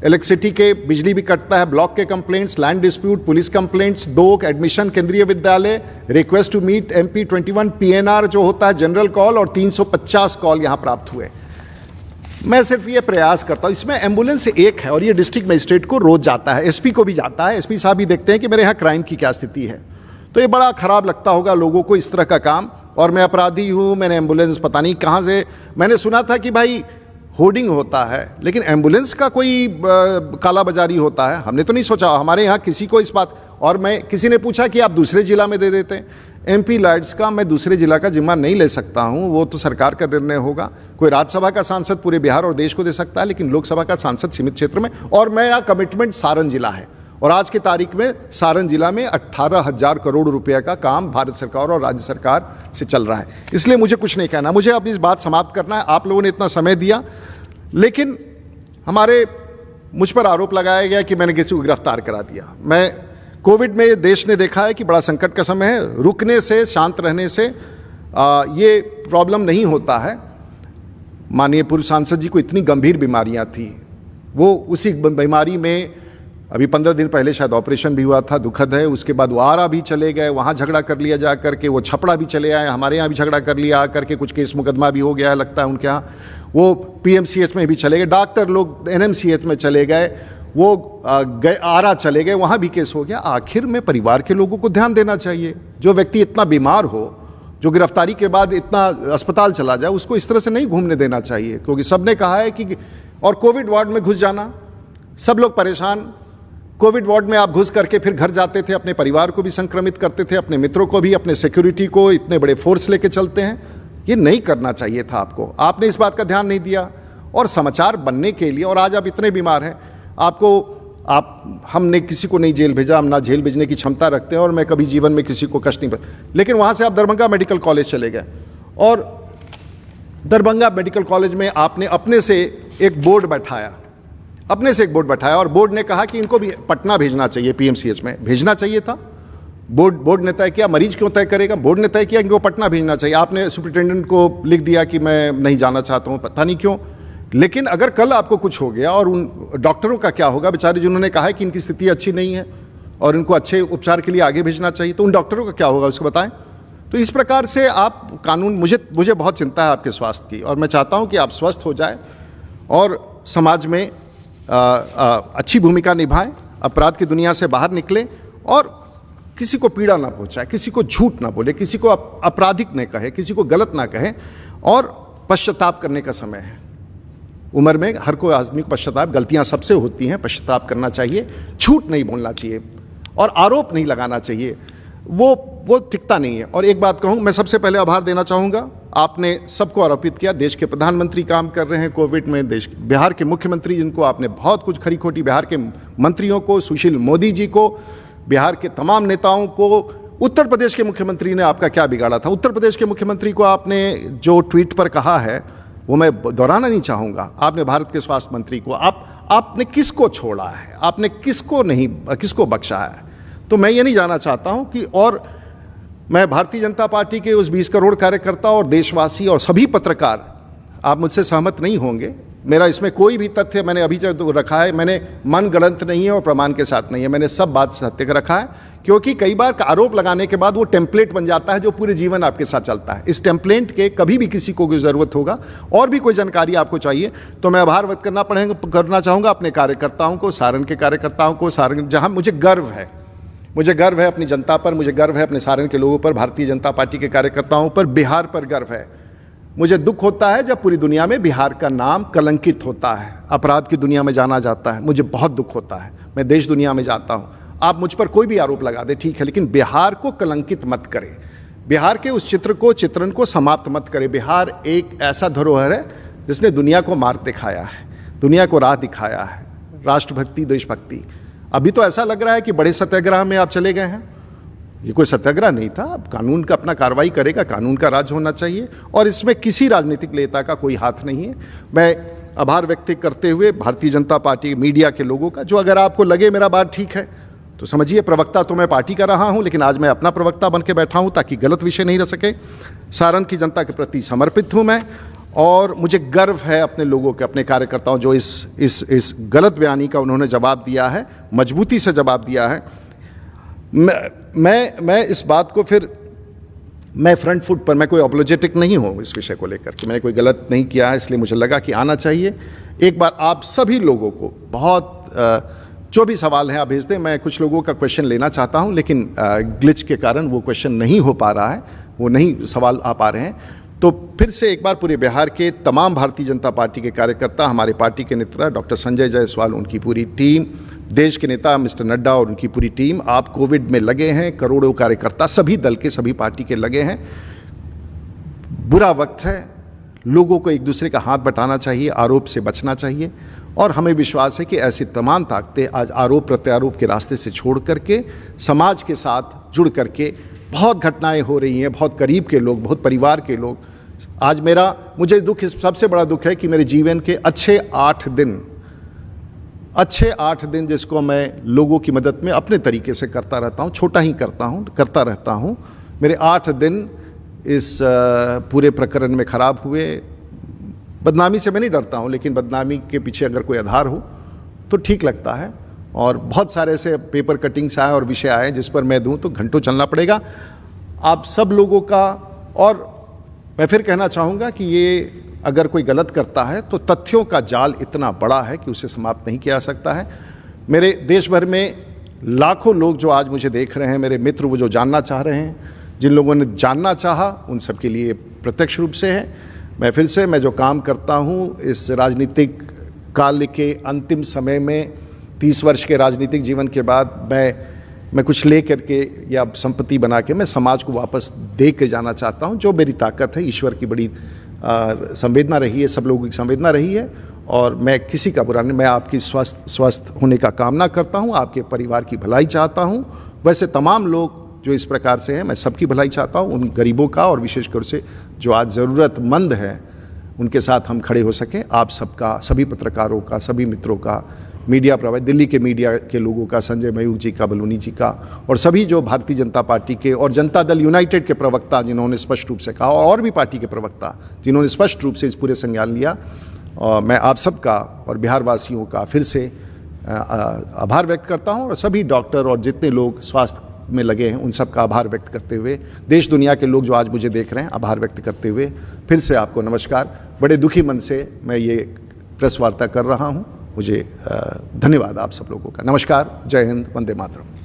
electricity के बिजली भी कटता है, ब्लॉक के complaints, land dispute, police complaints 2, admission Kendriya Vidyalaya, request to meet MP 21, PNR जो होता है जनरल कॉल, और 350 कॉल यहाँ प्राप्त हुए। मैं सिर्फ ये प्रयास करता हूँ, इसमें एम्बुलेंस एक है, और ये डिस्ट्रिक्ट मजिस्ट्रेट को रोज जाता है, SP को भी जाता है। SP साहब भी देखते हैं कि मेरे यहाँ क्राइम की क्या स्थिति है। तो ये बड़ा खराब लगता होगा लोगों को इस तरह का काम। और मैं अपराधी हूँ, मैंने एम्बुलेंस पता नहीं कहाँ से, मैंने सुना था कि भाई होर्डिंग होता है, लेकिन एम्बुलेंस का कोई काला बाजारी होता है, हमने तो नहीं सोचा। हमारे यहाँ किसी को इस बात, और मैं किसी ने पूछा कि आप दूसरे जिला में दे देते हैं। MP लाइट्स का मैं दूसरे जिला का जिम्मा नहीं ले सकता हूँ, वो तो सरकार का निर्णय होगा। कोई राज्यसभा का सांसद पूरे बिहार और देश को दे सकता है, लेकिन लोकसभा का सांसद सीमित क्षेत्र में। और मेरा कमिटमेंट सारण जिला है, और आज की तारीख में सारण जिला में 18,000 करोड़ रुपए का काम भारत सरकार और राज्य सरकार से चल रहा है। इसलिए मुझे कुछ नहीं कहना, मुझे अपनी इस बात समाप्त करना है। आप लोगों ने इतना समय दिया, लेकिन मुझ पर आरोप लगाया गया कि मैंने किसी को गिरफ्तार करा दिया। मैं कोविड में देश ने देखा है कि बड़ा संकट का समय है, रुकने से, शांत रहने से ये प्रॉब्लम नहीं होता है। माननीय पूर्व सांसद जी को इतनी गंभीर बीमारियां थी, वो उसी बीमारी में अभी 15 दिन पहले शायद ऑपरेशन भी हुआ था, दुखद है। उसके बाद वो आरा भी चले गए, वहाँ झगड़ा कर लिया जा करके, वो छपड़ा भी चले आए, हमारे यहाँ भी झगड़ा कर लिया आ करके, कुछ केस मुकदमा भी हो गया है लगता है उनके यहाँ। वो PMCH में भी चले गए, डॉक्टर लोग NMCH में चले गए, वो आरा चले गए, वहाँ भी केस हो गया। आखिर में परिवार के लोगों को ध्यान देना चाहिए। जो व्यक्ति इतना बीमार हो, जो गिरफ्तारी के बाद इतना अस्पताल चला जाए, उसको इस तरह से नहीं घूमने देना चाहिए। क्योंकि सबने कहा है कि, और कोविड वार्ड में घुस जाना, सब लोग परेशान। कोविड वार्ड में आप घुस करके फिर घर जाते थे, अपने परिवार को भी संक्रमित करते थे, अपने मित्रों को भी, अपने सिक्योरिटी को इतने बड़े फोर्स लेके चलते हैं। ये नहीं करना चाहिए था आपको, आपने इस बात का ध्यान नहीं दिया। और समाचार बनने के लिए, और आज आप इतने बीमार हैं, हमने किसी को नहीं जेल भेजा, हम ना जेल भेजने की क्षमता रखते हैं, और मैं कभी जीवन में किसी को कष्ट नहीं। लेकिन वहाँ से आप दरभंगा मेडिकल कॉलेज चले गए, और दरभंगा मेडिकल कॉलेज में आपने अपने से एक बोर्ड बैठाया, और बोर्ड ने कहा कि इनको भी पटना भेजना चाहिए, PMCH में भेजना चाहिए था। बोर्ड ने तय किया, मरीज क्यों तय करेगा? बोर्ड ने तय किया इनको पटना भेजना चाहिए। आपने सुपरिटेंडेंट को लिख दिया कि मैं नहीं जाना चाहता हूँ, पता नहीं क्यों। लेकिन अगर कल आपको कुछ हो गया, और उन डॉक्टरों का क्या होगा बेचारे, जिन्होंने कहा है कि इनकी स्थिति अच्छी नहीं है और इनको अच्छे उपचार के लिए आगे भेजना चाहिए, तो उन डॉक्टरों का क्या होगा उसको बताएं। तो इस प्रकार से आप कानून, मुझे बहुत चिंता है आपके स्वास्थ्य की, और मैं चाहता हूँ कि आप स्वस्थ हो जाए और समाज में अच्छी भूमिका निभाएं, अपराध की दुनिया से बाहर निकलें, और किसी को पीड़ा ना पहुंचाए, किसी को झूठ ना बोले, किसी को आपराधिक न कहे, किसी को गलत ना कहे। और पश्चाताप करने का समय है। उम्र में हर कोई आदमी को पश्चाताप, गलतियां सबसे होती हैं, पश्चाताप करना चाहिए, झूठ नहीं बोलना चाहिए, और आरोप नहीं लगाना चाहिए, वो टिकता नहीं है। और एक बात कहूँ, मैं सबसे पहले आभार देना चाहूँगा, आपने सबको आरोपित किया। देश के प्रधानमंत्री काम कर रहे हैं कोविड में, बिहार के मुख्यमंत्री जिनको आपने बहुत कुछ खरी खोटी, बिहार के मंत्रियों को, सुशील मोदी जी को, बिहार के तमाम नेताओं को, उत्तर प्रदेश के मुख्यमंत्री ने आपका क्या बिगाड़ा था? उत्तर प्रदेश के मुख्यमंत्री को आपने जो ट्वीट पर कहा है वो मैं दोहराना नहीं चाहूँगा। आपने भारत के स्वास्थ्य मंत्री को आपने किसको छोड़ा है, आपने किसको बख्शा है? तो मैं ये नहीं जानना चाहता हूँ कि, और मैं भारतीय जनता पार्टी के उस 20 करोड़ कार्यकर्ता और देशवासी और सभी पत्रकार, आप मुझसे सहमत नहीं होंगे, मेरा इसमें कोई भी तथ्य मैंने अभी तक रखा है, मैंने मन गलत नहीं है और प्रमाण के साथ नहीं है, मैंने सब बात सत्य का रखा है, क्योंकि कई बार आरोप लगाने के बाद वो टेम्पलेट बन जाता है जो पूरे जीवन आपके साथ चलता है। इस टेम्पलेट के कभी भी किसी को कोई ज़रूरत होगा और भी कोई जानकारी आपको चाहिए तो मैं आभार व्यक्त करना चाहूँगा अपने कार्यकर्ताओं को, सारण के कार्यकर्ताओं को, सारण जहाँ मुझे गर्व है अपनी जनता पर, मुझे गर्व है अपने सारण के लोगों पर, भारतीय जनता पार्टी के कार्यकर्ताओं पर, बिहार पर गर्व है। मुझे दुख होता है जब पूरी दुनिया में बिहार का नाम कलंकित होता है, अपराध की दुनिया में जाना जाता है, मुझे बहुत दुख होता है। मैं देश दुनिया में जाता हूँ, आप मुझ पर कोई भी आरोप लगा दे ठीक है, लेकिन बिहार को कलंकित मत करें, बिहार के उस चित्रण को समाप्त मत करें। बिहार एक ऐसा धरोहर है जिसने दुनिया को मार्ग दिखाया है, दुनिया को राह दिखाया है, राष्ट्रभक्ति, देशभक्ति। अभी तो ऐसा लग रहा है कि बड़े सत्याग्रह में आप चले गए हैं, ये कोई सत्याग्रह नहीं था। अब कानून का अपना कार्रवाई करेगा, कानून का राज होना चाहिए और इसमें किसी राजनीतिक नेता का कोई हाथ नहीं है। मैं आभार व्यक्त करते हुए भारतीय जनता पार्टी मीडिया के लोगों का, जो अगर आपको लगे मेरा बात ठीक है तो समझिए, प्रवक्ता तो मैं पार्टी का रहा हूं, लेकिन आज मैं अपना प्रवक्ता बन के बैठा हूं ताकि गलत विषय नहीं रह सके। सारण की जनता के प्रति समर्पित हूं मैं और मुझे गर्व है अपने लोगों के, अपने कार्यकर्ताओं जो इस गलत बयानी का उन्होंने जवाब दिया है, मजबूती से जवाब दिया है। मैं इस बात को फिर मैं फ्रंट फुट पर, मैं कोई अपोलोजेटिक नहीं हूँ इस विषय को लेकर कि मैंने कोई गलत नहीं किया है, इसलिए मुझे लगा कि आना चाहिए। एक बार आप सभी लोगों को बहुत जो भी सवाल हैं आप भेज दें, मैं कुछ लोगों का क्वेश्चन लेना चाहता हूं, लेकिन ग्लिच के कारण वो क्वेश्चन नहीं हो पा रहा है, वो नहीं सवाल आ पा रहे हैं। तो फिर से एक बार पूरे बिहार के तमाम भारतीय जनता पार्टी के कार्यकर्ता, हमारे पार्टी के नेता डॉक्टर संजय जायसवाल, उनकी पूरी टीम, देश के नेता मिस्टर नड्डा और उनकी पूरी टीम, आप कोविड में लगे हैं, करोड़ों कार्यकर्ता सभी दल के, सभी पार्टी के लगे हैं। बुरा वक्त है, लोगों को एक दूसरे का हाथ बटाना चाहिए, आरोप से बचना चाहिए और हमें विश्वास है कि ऐसी तमाम ताकतें आज आरोप प्रत्यारोप के रास्ते से छोड़ करके समाज के साथ जुड़ करके, बहुत घटनाएं हो रही हैं, बहुत करीब के लोग, बहुत परिवार के लोग। आज मुझे दुख, सबसे बड़ा दुख है कि मेरे जीवन के अच्छे 8 दिन जिसको मैं लोगों की मदद में अपने तरीके से करता रहता हूँ, छोटा ही करता रहता हूँ, मेरे 8 दिन इस पूरे प्रकरण में खराब हुए। बदनामी से मैं नहीं डरता हूँ, लेकिन बदनामी के पीछे अगर कोई आधार हो तो ठीक लगता है। और बहुत सारे ऐसे पेपर कटिंग्स आए और विषय आए जिस पर मैं दूँ तो घंटों चलना पड़ेगा आप सब लोगों का। और मैं फिर कहना चाहूँगा कि ये अगर कोई गलत करता है तो तथ्यों का जाल इतना बड़ा है कि उसे समाप्त नहीं किया जा सकता है। मेरे देश भर में लाखों लोग जो आज मुझे देख रहे हैं, मेरे मित्र, वो जो जानना चाह रहे हैं, जिन लोगों ने जानना चाहा, उन सब के लिए प्रत्यक्ष रूप से है। मैं जो काम करता हूँ इस राजनीतिक काल के अंतिम समय में, 30 वर्ष के राजनीतिक जीवन के बाद मैं कुछ ले करके या संपत्ति बना के मैं समाज को वापस दे के जाना चाहता हूँ। जो मेरी ताकत है, ईश्वर की बड़ी संवेदना रही है, सब लोगों की संवेदना रही है और मैं किसी का बुरा नहीं, मैं आपकी स्वस्थ होने का कामना करता हूँ, आपके परिवार की भलाई चाहता हूँ। वैसे तमाम लोग जो इस प्रकार से हैं, मैं सबकी भलाई चाहता हूँ, उन गरीबों का और विशेषकर से जो आज ज़रूरतमंद है उनके साथ हम खड़े हो सकें। आप सबका, सभी पत्रकारों का, सभी मित्रों का, मीडिया प्रभारी, दिल्ली के मीडिया के लोगों का, संजय मयूख जी का, बलूनी जी का, और सभी जो भारतीय जनता पार्टी के और जनता दल यूनाइटेड के प्रवक्ता जिन्होंने स्पष्ट रूप से कहा, और भी पार्टी के प्रवक्ता जिन्होंने स्पष्ट रूप से इस पूरे संज्ञान लिया, और मैं आप सबका और बिहार वासियों का फिर से आभार व्यक्त करता हूँ। और सभी डॉक्टर और जितने लोग स्वास्थ्य में लगे हैं उन सब का आभार व्यक्त करते हुए, देश दुनिया के लोग जो आज मुझे देख रहे हैं, आभार व्यक्त करते हुए फिर से आपको नमस्कार। बड़े दुखी मन से मैं ये प्रेस वार्ता कर रहा हूँ। मुझे धन्यवाद आप सब लोगों का। नमस्कार, जय हिंद, वंदे मातरम।